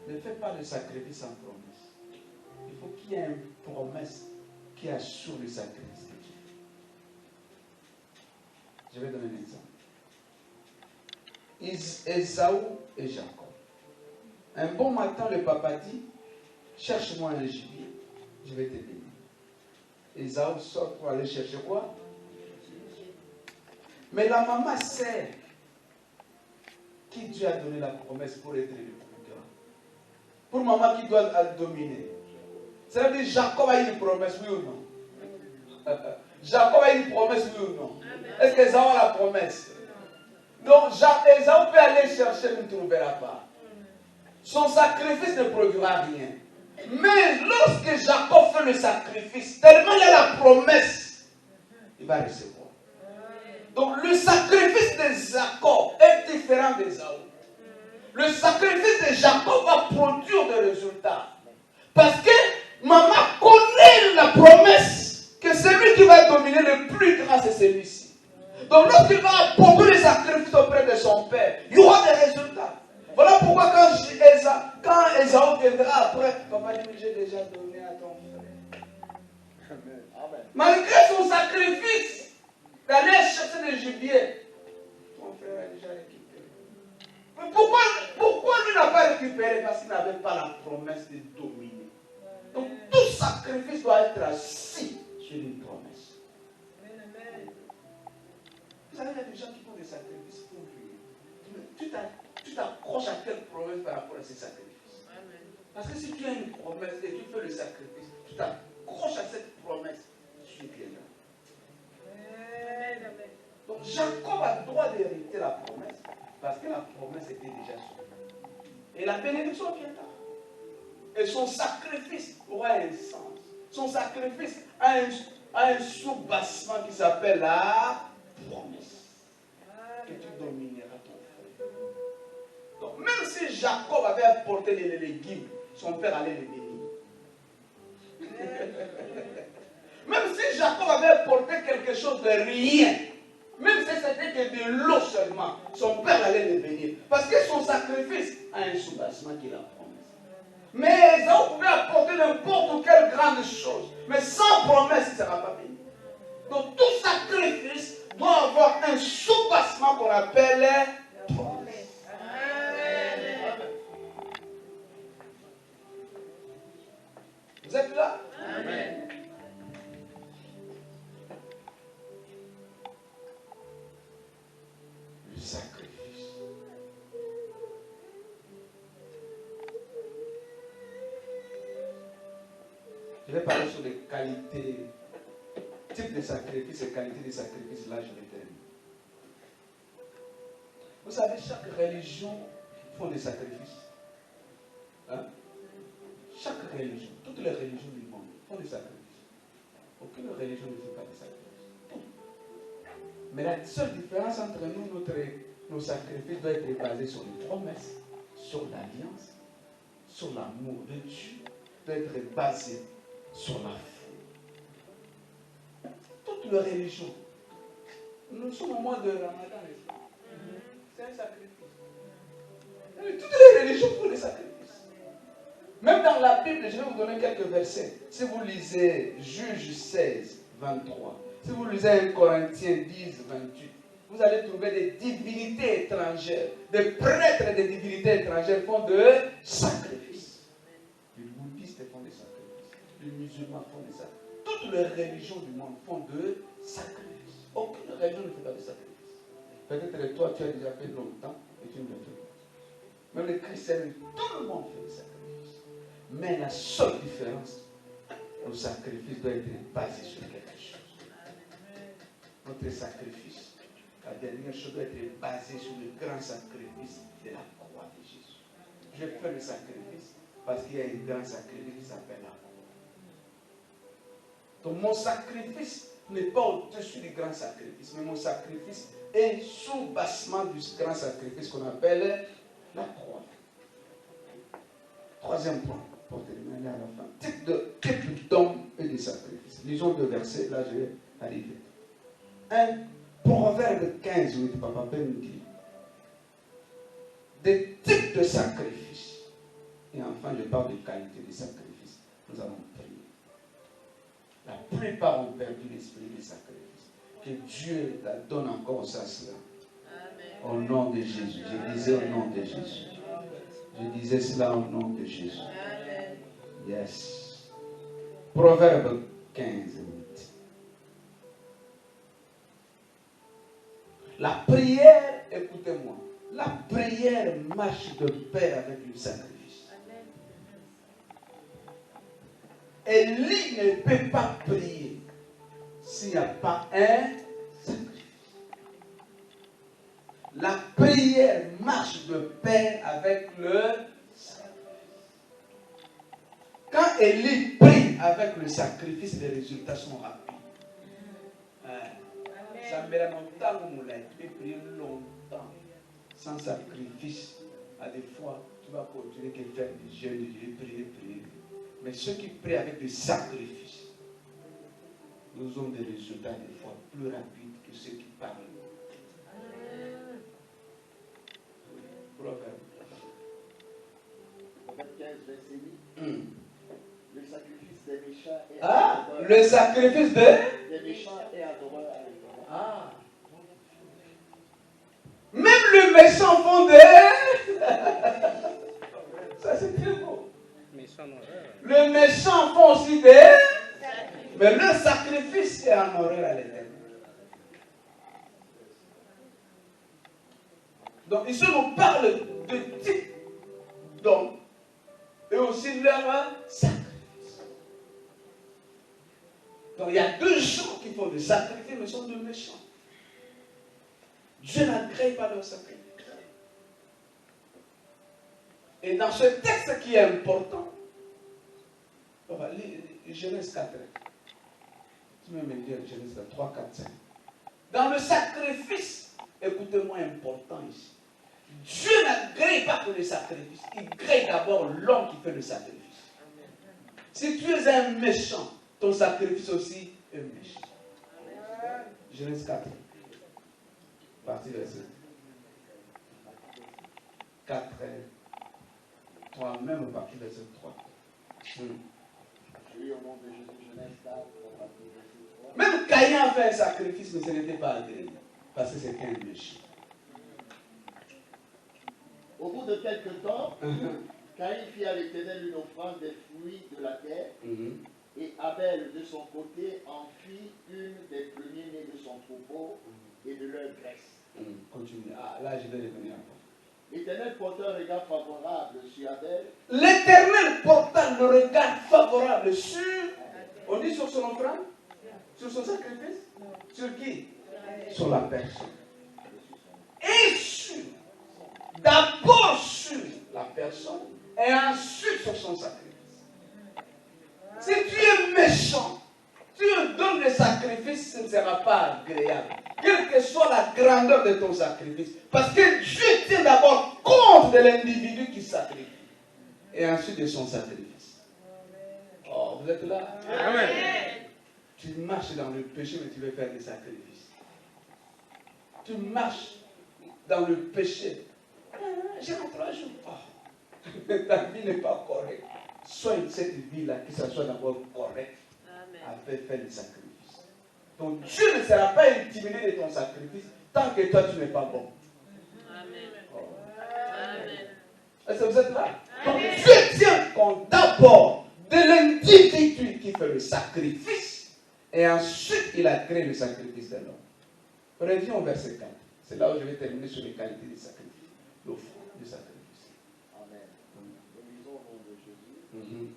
Ne faites pas de sacrifice sans promesse. Il faut qu'il y ait une promesse qui assure le sacrifice de Dieu. Je vais donner un exemple. Ésaü et Jacob. Un bon matin, le papa dit, cherche-moi un gibier, je vais te bénir. Ésaü sort pour aller chercher quoi? Mais la maman sait qui Dieu a donné la promesse pour être le plus grand. Pour maman qui doit dominer. Ça veut dire Jacob a une promesse, oui ou non? Jacob a une promesse, oui ou non? Est-ce qu'Ésaü a la promesse? Donc, Ésaü peut aller chercher, ne trouvera pas. Son sacrifice ne produira rien. Mais lorsque Jacob fait le sacrifice, tellement il y a la promesse, il va recevoir. Donc, le sacrifice de Jacob est différent d'Ésaü. Le sacrifice de Jacob va produire des résultats. Parce que maman connaît la promesse que celui qui va dominer le plus grand, c'est celui-ci. Donc lorsqu'il va apporter les sacrifices auprès de son père, il y aura des résultats. Voilà pourquoi quand Ésaü viendra après, papa dit, j'ai déjà donné à ton frère. Malgré son sacrifice, d'aller chercher des gibiers, ton frère a déjà récupéré. Mais pourquoi lui n'a pas récupéré? Parce qu'il n'avait pas la promesse de dominer. Donc tout sacrifice doit être assis sur une promesse. Vous savez, il y a des gens qui font des sacrifices pour lui. Tu t'accroches à quelle promesse par rapport à ces sacrifices? Amen. Parce que si tu as une promesse et tu fais le sacrifice, tu t'accroches à cette promesse, tu es bien là. Donc Jacob a le droit d'hériter la promesse parce que la promesse était déjà sur lui. Et la bénédiction viendra. Et son sacrifice aura un sens. Son sacrifice a un soubassement qui s'appelle la promesse. Que tu domineras ton frère. Donc même si Jacob avait apporté les légumes, son père allait les bénir. Même si Jacob Jacob avait apporté quelque chose de rien. Même si c'était que de l'eau seulement, son père allait le bénir. Parce que son sacrifice a un soubassement qu'il a promis. Mais Esaü pouvait apporter n'importe quelle grande chose. Mais sans promesse, il ne sera pas béni. Donc tout sacrifice doit avoir un soubassement qu'on appelle promesse. Vous êtes là? Amen. Le sacrifice. Je vais parler sur les qualités, types de sacrifices et qualités de sacrifices. Là, je vais terminer. Vous savez, chaque religion font des sacrifices. Hein? Chaque religion, toutes les religions du monde font des sacrifices. Aucune religion ne fait pas de sacrifices. Tout. Mais la seule différence entre nous, nos sacrifices doivent être basés sur les promesses, sur l'alliance, sur l'amour de Dieu, doivent être basés sur la foi. Toutes les religions. Nous sommes au mois de Ramadan, n'est-ce pas? C'est un sacrifice. Et toutes les religions font des sacrifices. Même dans la Bible, je vais vous donner quelques versets. Si vous lisez Juges 16, 23, si vous lisez 1 Corinthiens 10, 28, vous allez trouver des divinités étrangères, des prêtres des divinités étrangères font de sacrifices. Les bouddhistes font des sacrifices. Les musulmans font des sacrifices. Toutes les religions du monde font de sacrifices. Aucune religion ne fait pas de sacrifices. Peut-être toi, tu as déjà fait longtemps et tu ne le fais pas. Même les chrétiens, tout le monde fait des sacrifices. Mais la seule différence, nos sacrifices doivent être basés sur quelque chose. Notre sacrifice, la dernière chose doit être basée sur le grand sacrifice de la croix de Jésus. Je fais le sacrifice parce qu'il y a un grand sacrifice qui s'appelle la croix. Donc mon sacrifice n'est pas au-dessus du grand sacrifice, mais mon sacrifice est sous bassement du grand sacrifice qu'on appelle la croix. Troisième point, pour terminer à la fin. Type d'homme et de sacrifice. Lisons deux versets, là je vais arriver. Un Proverbe 15, 8, Papa peut nous dire. Des types de sacrifices. Et enfin, je parle de qualité de sacrifice. Nous allons prier. La plupart ont perdu l'esprit des sacrifices. Que Dieu la donne encore ça, cela. Au nom de Jésus. Je disais au nom de Jésus. Je disais cela au nom de Jésus. Yes. Proverbe 15, 8. La prière, écoutez-moi, la prière marche de pair avec le sacrifice. Élie ne peut pas prier s'il n'y a pas un sacrifice. La prière marche de pair avec le sacrifice. Quand Élie prie avec le sacrifice, les résultats sont rapides. Ça met longtemps où on l'a prié longtemps. Sans sacrifice, à des fois, tu vas continuer à faire des jeûnes, prier. Mais ceux qui prient avec des sacrifices, nous avons des résultats des fois plus rapides que ceux qui parlent. Proverbe. Proverbe 15, verset 8. Le sacrifice des méchants est adoreur. Le sacrifice des méchants est adoreur à l'Éternel. Ah. Même le méchant font des... Ça c'est très beau. Le méchant font aussi des... Mais le sacrifice est en horreur à l'Éternel. Donc ici on parle de type d'hommes et aussi leur sacrifice. Donc il y a deux gens qui font des sacrifices mais sont de méchants. Dieu n'agrée pas leur sacrifice. Et dans ce texte qui est important, on va lire Genèse 4. Tu peux me dire Genèse 3, 4, 5. Dans le sacrifice, écoutez-moi important ici. Dieu n'agrée pas que le sacrifice. Il grée d'abord l'homme qui fait le sacrifice. Si tu es un méchant, ton sacrifice aussi est méchant. Genèse 4. Partie verset 4. 3, même partie verset 3. Je lis au nom de Jésus, Genèse 4, partie verset 3. Même Caïn a fait un sacrifice, mais ce n'était pas agréable. Parce que c'était un méchant. Au bout de quelques temps, Caïn fit à l'Éternel une offrande des fruits de la terre, et Abel, de son côté, en fit une des premiers-nés de son troupeau et de leur graisse. Continue. Ah, là, je vais revenir encore. L'Éternel porta un regard favorable sur Abel. L'Éternel porta le regard favorable sur, on dit sur son offrande, sur son sacrifice, sur qui? Sur la personne. Et sur, d'abord sur la personne, et ensuite sur son sacrifice. Si tu es méchant, tu donnes le sacrifice, ce ne sera pas agréable. Quelle que soit la grandeur de ton sacrifice. Parce que Dieu tient d'abord compte de l'individu qui sacrifie. Et ensuite de son sacrifice. Oh, vous êtes là? Amen. Tu marches dans le péché, mais tu veux faire des sacrifices. Tu marches dans le péché. J'ai 3 jours. Oh. Ta vie n'est pas correcte. Soigne cette vie-là, que ça soit d'abord correct. Afin de faire des sacrifices. Donc Dieu ne sera pas intimidé de ton sacrifice tant que toi tu n'es pas bon. Amen. Oh. Amen. Est-ce que vous êtes là? Donc Dieu tient compte d'abord de l'individu qui fait le sacrifice et ensuite il a créé le sacrifice de l'homme. Reviens au verset 4. C'est là où je vais terminer sur les qualités du sacrifice. L'offrande du sacrifice. Amen. Nous lisons au nom de Jésus.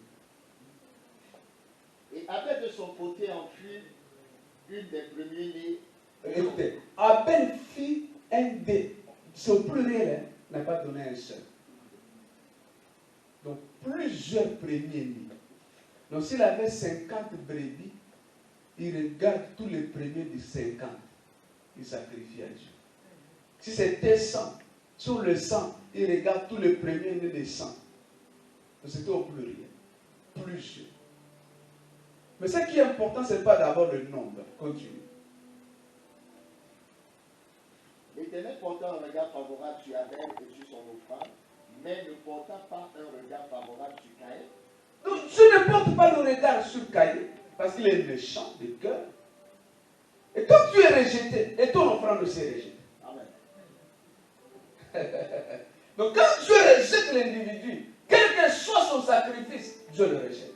Et Abel de son côté en fit une des premiers-nés. Écoutez, Abel fit un des. Son pluriel n'a pas donné un seul. Donc plusieurs premiers-nés. Donc s'il avait 50 brebis, il regarde tous les premiers de 50. Il sacrifie à Dieu. Si c'était 100, sur le 100, il regarde tous les premiers-nés des 100. Donc c'était au pluriel. Plusieurs. Mais ce qui est important, ce n'est pas d'abord le nombre. Continue. L'Éternel porta un regard favorable sur Abel et sur son offrande, mais ne porta pas un regard favorable sur Caïn. Donc tu ne portes pas le regard sur Caïn, parce qu'il est méchant de cœur. Et quand tu es rejeté, et ton offrande aussi est rejetée. Amen. Donc quand Dieu rejette l'individu, quel que soit son sacrifice, Dieu le rejette.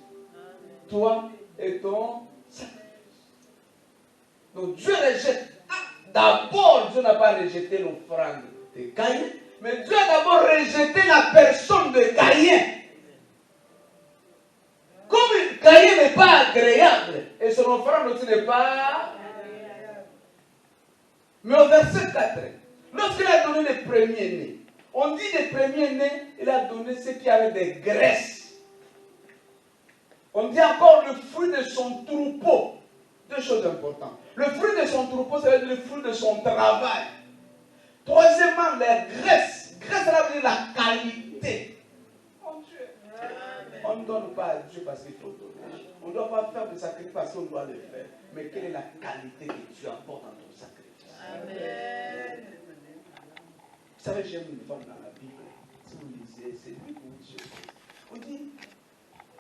Toi et ton sacrifice. Donc Dieu rejette. D'abord, Dieu n'a pas rejeté l'offrande de Caïn, mais Dieu a d'abord rejeté la personne de Caïn. Comme Caïn n'est pas agréable, et son offrande aussi n'est pas agréable. Mais au verset 4, lorsqu'il a donné les premiers-nés, on dit des premiers-nés, il a donné ceux qui avaient des graisses. On dit encore le fruit de son troupeau. 2 choses importantes. Le fruit de son troupeau, ça veut dire le fruit de son travail. Troisièmement, la graisse. Graisse, ça veut dire la qualité. Mon Dieu. On ne donne pas à Dieu parce qu'il faut donner. On ne doit pas faire des sacrifices parce qu'on doit le faire. Mais quelle est la qualité que Dieu apporte dans ton sacrifice? Amen. Vous savez, j'aime une femme dans la Bible. Si vous lisez, c'est lui ou Dieu. On dit,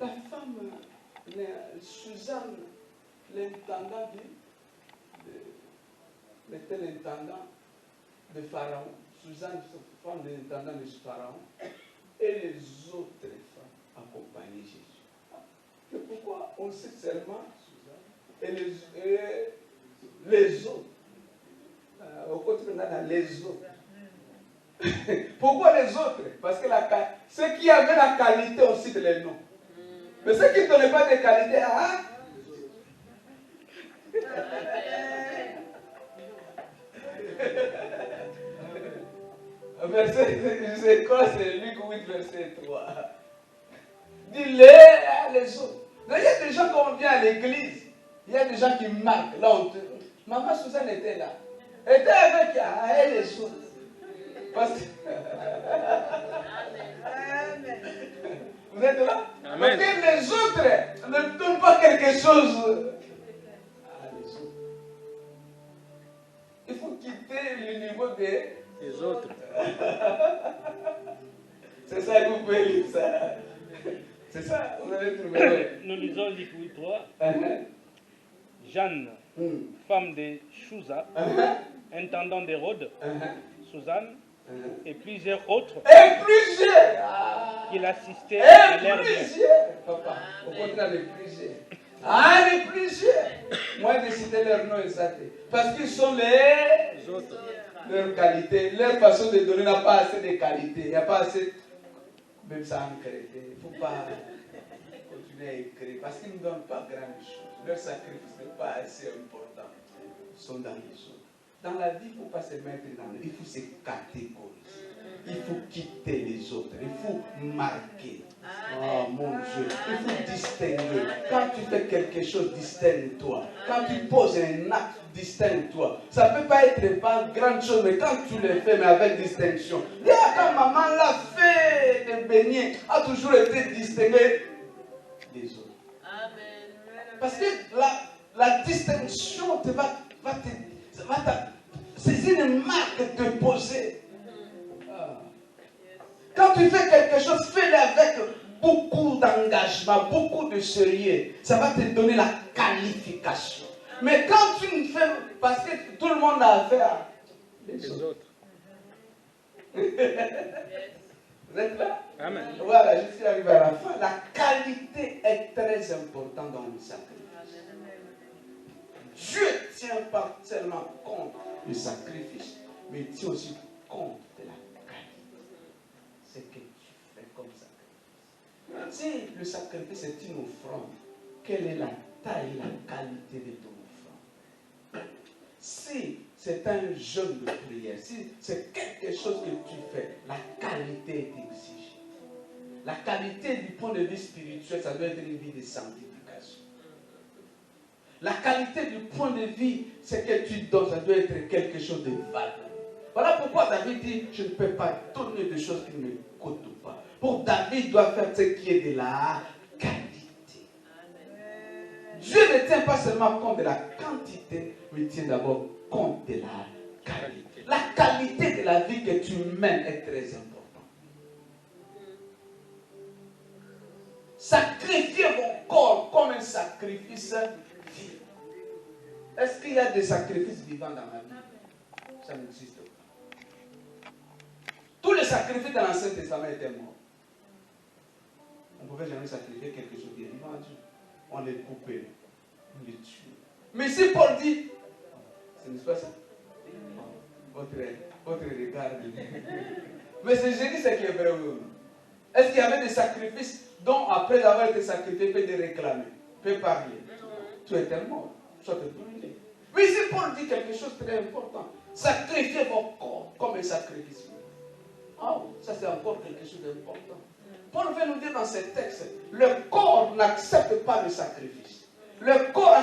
la femme, Suzanne, l'intendant était l'intendant de Pharaon. Suzanne, femme de l'intendant de Pharaon. Et les autres femmes accompagnaient Jésus. Et pourquoi on cite seulement Suzanne et les autres? Au côté maintenant, les autres. Pourquoi les autres? Parce que ceux qui avaient la qualité, on cite les noms. Mais ceux qui ne donnaient pas de qualité, c'est quoi? C'est Luc 8, verset 3. Dis-les à les autres. Donc, il y a des gens, quand on vient à l'église, il y a des gens qui marquent. Là, Maman Suzanne était là. Elle était avec elle les autres. Parce que... Vous êtes là? Amen. Parce que les autres ne donnent pas quelque chose à les autres. Les autres. C'est ça que vous pouvez lire ça. C'est ça, vous allez trouver. Nous lisons Lipouille 3. Uh-huh. Jeanne, femme de Chouza, intendant d'Hérode, Suzanne, et plusieurs autres Et plusieurs. qui l'assistaient à Et l'air bien. plusieurs. Papa, au contraire de plusieurs. Ah, les plusieurs. Moi, de citer leur nom exact. Parce qu'ils sont les autres. Leur qualité, leur façon de donner n'a pas assez de qualité. Il n'y a pas assez. Même ça en chrétien. Il ne faut pas continuer à écrire. Parce qu'ils ne donnent pas grand chose. Leur sacrifice n'est pas assez important. Ils sont dans les autres. Dans la vie, il ne faut pas se mettre dans les. Il faut se catégoriser. Il faut quitter les autres. Il faut marquer. Oh mon Dieu. Il faut distinguer. Quand tu fais quelque chose, distingue-toi. Quand tu poses un acte, distingue-toi. Ça ne peut pas être pas grande chose, mais quand tu le fais, mais avec distinction. Regarde, quand maman l'a fait, le beignet a toujours été distingué des autres. Parce que la distinction te va c'est une marque de poser. Quand tu fais quelque chose, fais-le avec beaucoup d'engagement, beaucoup de sérieux. Ça va te donner la qualification. Mais quand tu ne fais, parce que tout le monde a affaire Les autres. Vous êtes là? Amen. Voilà, je suis arrivé à la fin. La qualité est très importante dans le sacrifice. Dieu tient pas seulement compte du sacrifice, mais il tient aussi compte de la qualité. Ce que tu fais comme sacrifice. Si le sacrifice est une offrande, quelle est la taille, la qualité de ton offrande? Si c'est un jeûne de prière, si c'est quelque chose que tu fais, la qualité est exigée. La qualité du point de vue spirituel, ça doit être une vie de sanctification. La qualité du point de vue, c'est que tu donnes, ça doit être quelque chose de valeureux. Voilà pourquoi David dit, je ne peux pas donner des choses qui ne me coûtent pas. Pour David, il doit faire ce qui est de la qualité. Dieu ne tient pas seulement compte de la quantité, mais il tient d'abord compte de la qualité. La qualité de la vie que tu mènes est très importante. Sacrifier mon corps comme un sacrifice vivant. Est-ce qu'il y a des sacrifices vivants dans ma vie? Ça n'existe pas. Tous les sacrifices dans l'Ancien Testament étaient morts. On ne pouvait jamais sacrifier quelque chose de vivant à Dieu. On les coupait, on les tuait. Mais si Paul dit, ce n'est pas ça? Votre regard. Mais c'est Jésus ce qui est vrai ou non? Est-ce qu'il y avait des sacrifices dont après avoir été sacrifié, peut te réclamer, peut parler? Tu étais mort, soit te brûlé. Mais si Paul dit quelque chose de très important, sacrifiez vos corps comme un sacrifice. Oh, ça c'est encore quelque chose d'important. Paul veut nous dire dans ce texte, le corps n'accepte pas le sacrifice. Le corps a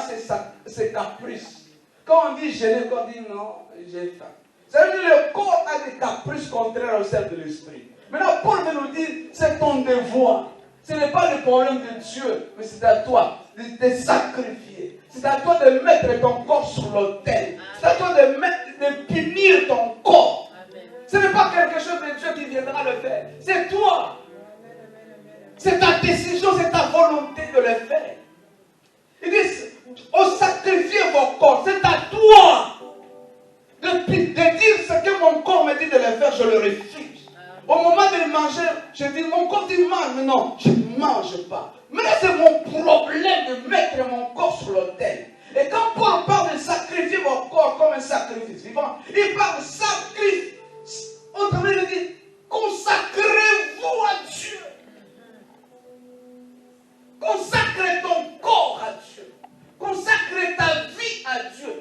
ses caprices. Quand on dit jeûner, quand on dit non, j'ai faim. Ça veut dire que le corps a des caprices contraires au sein de l'esprit. Maintenant, Paul veut nous dire, c'est ton devoir. Ce n'est pas le problème de Dieu, mais c'est à toi de te sacrifier. C'est à toi de mettre ton corps sur l'autel. C'est à toi de punir ton corps. Ce n'est pas quelque chose de Dieu qui viendra le faire. C'est toi. C'est ta décision, c'est ta volonté de le faire. Il dit, sacrifiez vos corps. C'est à toi de dire ce que mon corps me dit de le faire, je le refuse. Au moment de manger, je dis, mon corps dit mange, mais non, je ne mange pas. Mais là, c'est mon problème de mettre mon corps sur l'autel. Et quand Paul parle de sacrifier mon corps comme un sacrifice vivant, il parle de sacrifice. Autrement, il dit, consacrez-vous à Dieu. Consacre ton corps à Dieu. Consacre ta vie à Dieu.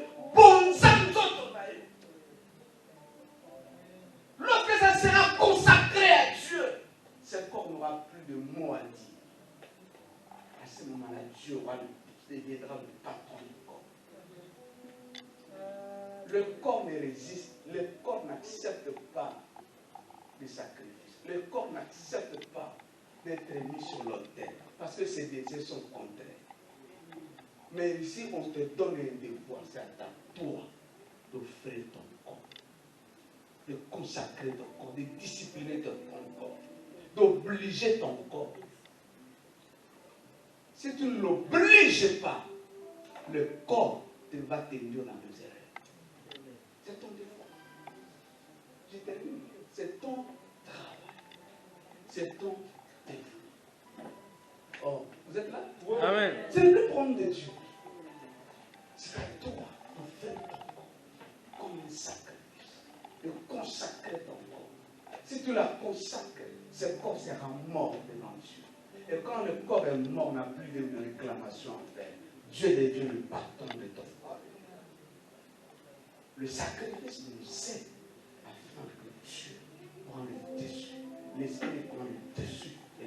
Lorsque ça sera consacré à Dieu, ce corps n'aura plus de mots à dire. À ce moment-là, Dieu deviendra le patron du corps. Le corps ne résiste, le corps n'accepte pas le sacrifice. Le corps n'accepte pas d'être mis sur l'autel parce que ses désirs sont contraires. Mais ici, on te donne un devoir, c'est à toi d'offrir ton corps. de consacrer ton corps, de discipliner ton corps, d'obliger ton corps. Si tu ne l'obliges pas, le corps te va tenir dans les erreurs. C'est ton devoir. Je termine. C'est ton travail. C'est ton devoir. Oh, vous êtes là? Amen. C'est le prendre de Dieu. C'est à toi de faire ton corps comme un sacrifice. De consacrer ton corps. Si tu la consacres, ce corps sera mort devant Dieu. Et quand le corps est mort, on n'a plus de réclamation à faire. Dieu devient le patron de ton corps. Le sacrifice nous aide afin que Dieu prenne le dessus. L'esprit prend le dessus. Et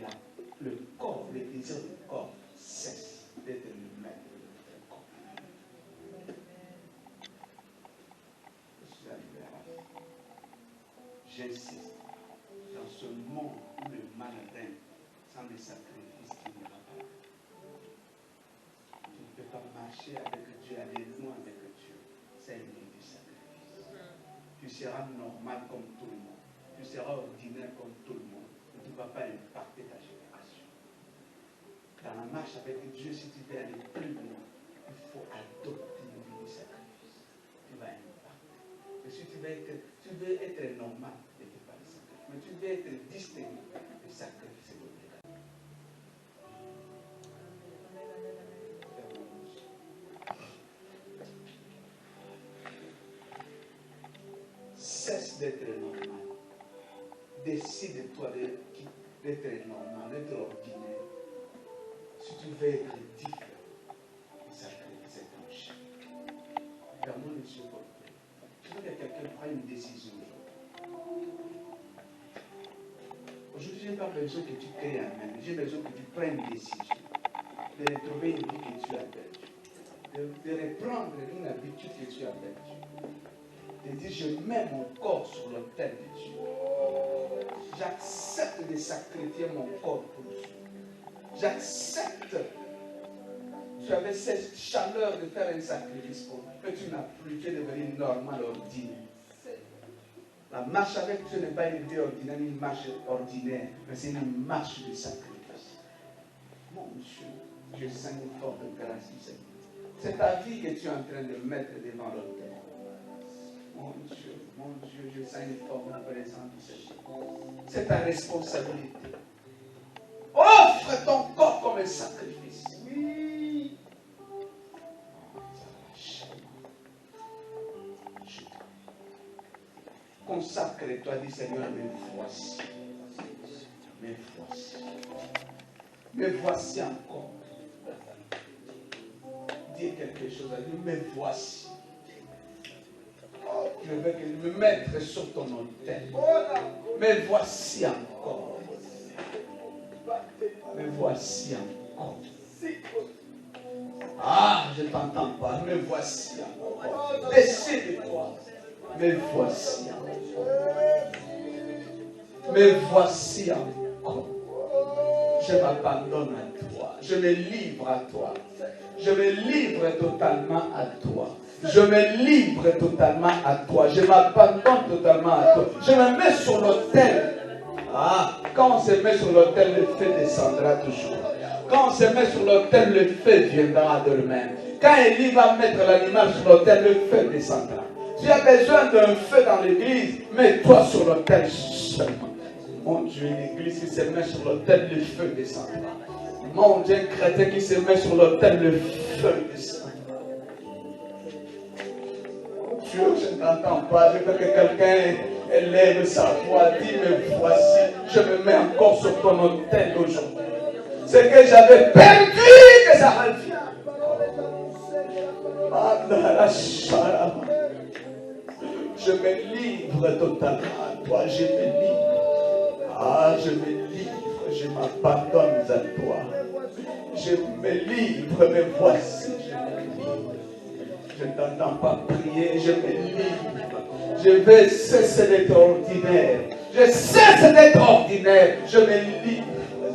le corps, le désir du corps cesse d'être le maître de notre corps. Je suis arrivé à la fin. J'insiste. Dans ce monde où le mal règne, sans les sacrifices, tu n'ira pas. Tu ne peux pas marcher avec Dieu, aller loin avec Dieu. C'est une vie du sacrifice. Tu seras normal comme tout le monde. Tu seras ordinaire comme tout le monde. Mais tu ne vas pas impacter ta génération. Dans la marche avec Dieu, si tu veux aller plus loin, il faut adopter une vie du sacrifice. Tu vas impacter. Mais si tu veux être normal, ne fais pas le sacrifice. Mais tu veux être distinct, le sacrifice est obligatoire. Cesse d'être normal. Décide-toi d'être normal, d'être ordinaire. Si tu veux être différent, le sacrifice est ton chien. Regarde-moi les yeux pour toi. Je veux que quelqu'un prenne une décision aujourd'hui. Aujourd'hui, je n'ai pas besoin que tu crées un même. J'ai besoin que tu prennes une décision. De retrouver une vie que tu as perdue. De reprendre une habitude que tu as perdue. De dire, je mets mon corps sur l'autel de Dieu. J'accepte de sacrifier mon corps pour Dieu. J'accepte. Tu avais cette chaleur de faire un sacrifice pour Dieu. Mais tu n'as plus. Tu es devenu normal, ordinaire. La marche avec Dieu n'est pas une vie ordinaire, une marche ordinaire, mais c'est une marche de sacrifice. Mon Dieu, je sens une forme de grâce du Seigneur. C'est ta vie que tu es en train de mettre devant l'autel. Mon Dieu, je sens une forme de présence du Seigneur. C'est ta responsabilité. Offre ton corps comme un sacrifice. Oui. Consacre-toi, dis Seigneur, me voici. Me voici. Me voici encore. Dis quelque chose à lui, me voici. Oh, je veux me mettre sur ton autel. Me voici encore. Me voici encore. Ah, je ne t'entends pas. Me voici encore. Décide-toi. Me voici encore. Me voici encore. Je m'abandonne à toi. Je me livre à toi. Je me livre totalement à toi. Je me livre totalement à toi. Je m'abandonne totalement à toi. Je me mets sur l'autel. Ah, quand on se met sur l'autel, le feu descendra toujours. Quand on se met sur l'autel, le feu viendra de lui-même. Quand Élie va mettre l'animal sur l'autel, le feu descendra. Tu as besoin d'un feu dans l'église, mets-toi sur l'autel seulement. Mon Dieu, une église qui se met sur l'autel, le feu descendra. Mon Dieu, un chrétien qui se met sur l'autel, le feu descendra. Mon Dieu, je ne t'entends pas. Je veux que quelqu'un élève sa voix. Dis, me voici. Je me mets encore sur ton autel aujourd'hui. Ce que j'avais perdu, que ça revient. Je me livre totalement à toi. Je me livre. Ah, je me livre. Je m'abandonne à toi. Je me livre, me voici. Je me livre. Je ne t'entends pas prier. Je me livre. Je vais cesser d'être ordinaire. Je cesse d'être ordinaire. Je me livre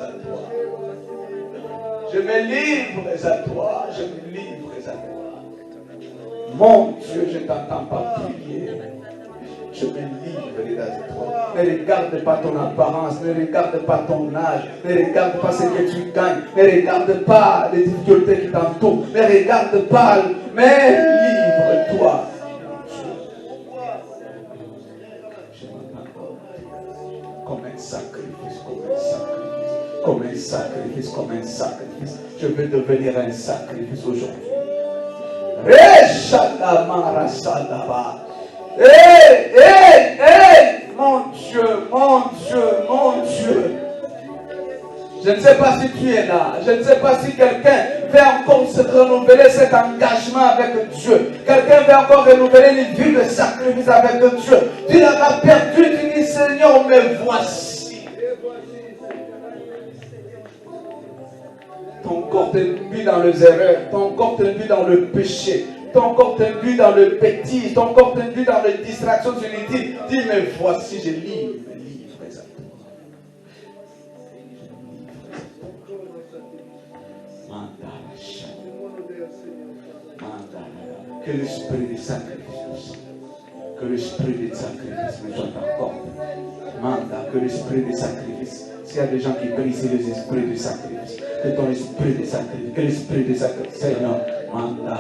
à toi. Je me livre à toi. Je me livre à toi. Mon Dieu, je ne t'entends pas prier. Je me livre à toi. Ne regarde pas ton apparence, ne regarde pas ton âge, ne regarde pas ce que tu gagnes, ne regarde pas les difficultés qui t'entourent, ne regarde pas, mais livre-toi. Comme un sacrifice, comme un sacrifice, comme un sacrifice, comme un sacrifice. Je veux devenir un sacrifice aujourd'hui. Mon Dieu, mon Dieu, mon Dieu. Je ne sais pas si tu es là. Je ne sais pas si quelqu'un veut encore se renouveler cet engagement avec Dieu. Quelqu'un veut encore renouveler une vie de sacrifice avec Dieu. Tu l'as perdu, tu dis Seigneur, me voici. Ton corps t'imbuit dans les erreurs, ton corps t'imbuit dans le péché, ton corps t'imbuit dans le bêtise, ton corps t'imbuit dans les distractions inutiles. Dis, mais voici, je livre à toi. Que l'esprit de sacrifice, que l'esprit de sacrifice me soit accordé. Manda, que l'esprit de sacrifice. S'il y a des gens qui brisent les esprits de sacrifice, que ton esprit de sacrifice, que l'esprit de sacrifice, Seigneur, manda,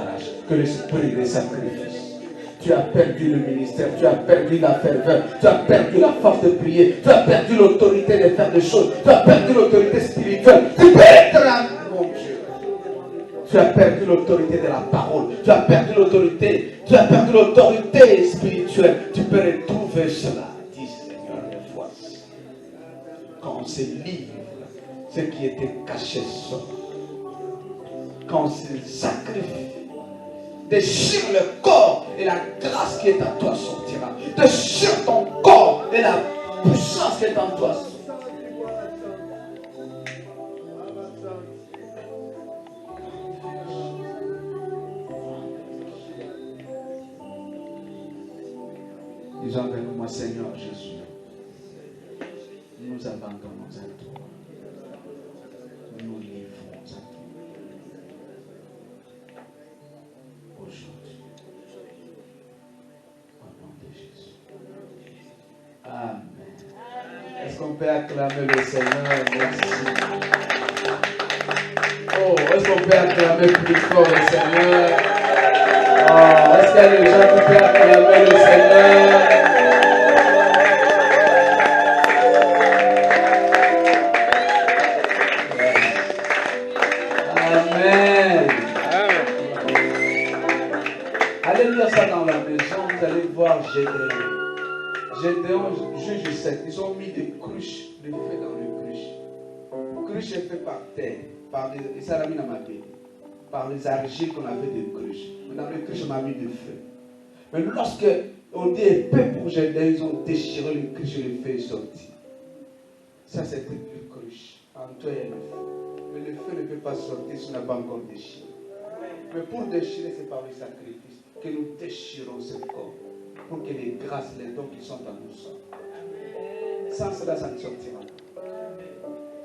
que l'esprit de sacrifice. Tu as perdu le ministère, tu as perdu la ferveur, tu as perdu la force de prier, tu as perdu l'autorité de faire des choses, tu as perdu l'autorité spirituelle. Tu perds la, mon Dieu. Tu as perdu l'autorité de la parole, tu as perdu l'autorité, tu as perdu l'autorité spirituelle. Tu peux retrouver cela. Dis Seigneur, me voici. Quand on se livre, ce qui était caché sort. Quand on se sacrifie, déchire le corps et la grâce qui est en toi sortira. Déchire ton corps et la puissance qui est en toi sortira. Disons avec moi, Seigneur Jésus, nous abandonnons à toi. Nous livrons à toi. Aujourd'hui, au nom de Jésus. Amen. Est-ce qu'on peut acclamer le Seigneur? Merci. Oh, est-ce qu'on peut acclamer plus fort le Seigneur? Oh, est-ce qu'il y a des gens qui peuvent acclamer le Seigneur? Amen. Allez lire ça dans la maison, vous allez voir Gédéon. Gédéon, juge 7, ils ont mis des cruches de feu dans les cruches. Cruche est fait par terre, par les salamines à ma vie, par les argiles qu'on a fait des cruches. Mais dans les cruches, on a mis du feu. Mais lorsque on dit épée pour Gédéon, ils ont déchiré les cruches et le feu est sorti. Ça, c'était une cruche. En toi, il y a le feu. Mais le feu ne peut pas sortir si on n'a pas encore déchiré. Mais pour déchirer, c'est par le sacrifice que nous déchirons ce corps. Pour que les grâces, les dons qui sont en nous sortent. Sans cela, ça ne sortira pas.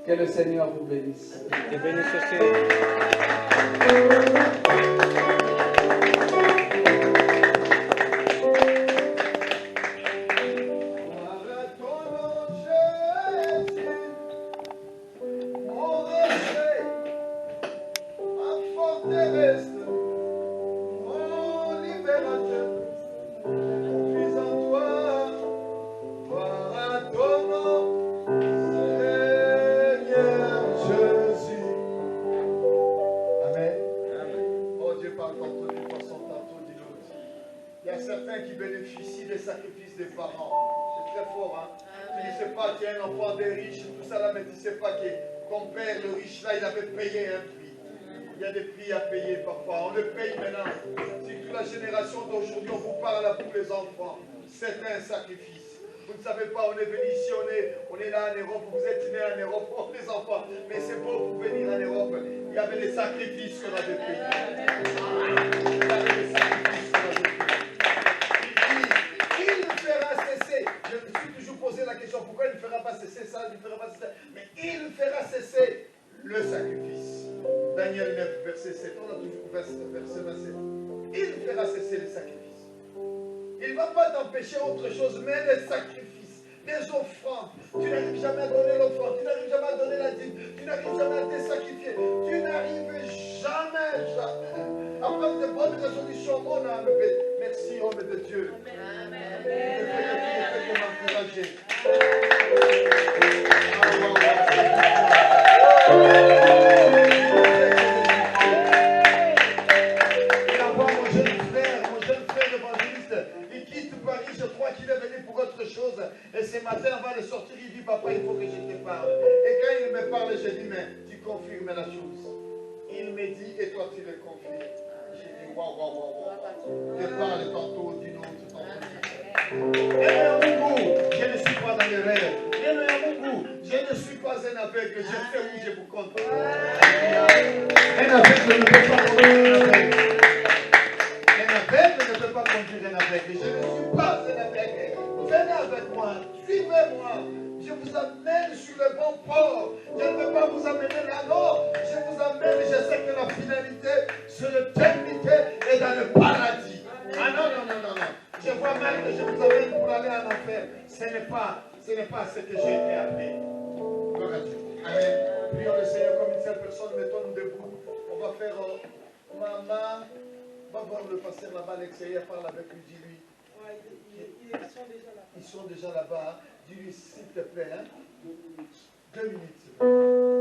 Que le Seigneur vous bénisse. Et bénisse aussi. Il y a des prix à payer parfois. On le paye maintenant. Si toute la génération d'aujourd'hui, on vous parle là pour les enfants. C'est un sacrifice. Vous ne savez pas, on est venu ici, on est là en Europe, vous êtes nés en Europe, oh, les enfants. Mais c'est beau pour venir en Europe. Il y avait des sacrifices qu'on avait payés. Il y avait des sacrifices qu'on avait payés. Il fera cesser. Je me suis toujours posé la question, pourquoi il ne fera pas cesser ça, il ne fera pas cesser ça. Mais il fera cesser le sacrifice. Daniel 9, verset 7. On a toujours verset 27. Il fera cesser le sacrifice. Il ne va pas t'empêcher autre chose, mais les sacrifices, les offrandes. Tu n'arrives jamais à donner l'offrande, tu n'arrives jamais à donner la dîme, tu n'arrives jamais à te sacrifier, tu n'arrives jamais. À prendre de bonnes résolutions, mon âme. Merci, homme de Dieu. Amen. Il envoie mon jeune frère évangéliste. Il quitte Paris, je crois qu'il est venu pour autre chose. Et ce matin, avant de sortir, il dit, papa, il faut que je te parle. Et quand il me parle, je dis, mais tu confirmes la chose. Il me dit, et toi tu le confirmes. J'ai dit, waouh. Je parle tantôt d'une autre, tantôt. Je ne suis pas dans les rêves. Je ne suis pas un aveugle. Je sais où je vous compte. Un aveugle ne peut pas conduire un aveugle. Un aveugle ne peut pas conduire un aveugle. Je ne suis pas un aveugle. Venez avec moi. Suivez-moi. Je vous amène sur le bon port. Je ne veux pas vous amener là-bas. Je vous amène. Je sais que la finalité, c'est l'éternité et dans le paradis. Ah non. Je vois mal que je vous amène pour aller en enfer. Ce n'est pas ce que j'ai été appelé. Gloire à Dieu. Amen. Prions le Seigneur comme une seule personne. Mettons-nous debout. On va faire maman. Va voir le pasteur là-bas à l'extérieur. Parle avec lui. Dis-lui. Ils sont déjà là-bas. Dis-lui s'il te plaît. 2 minutes. 2 minutes.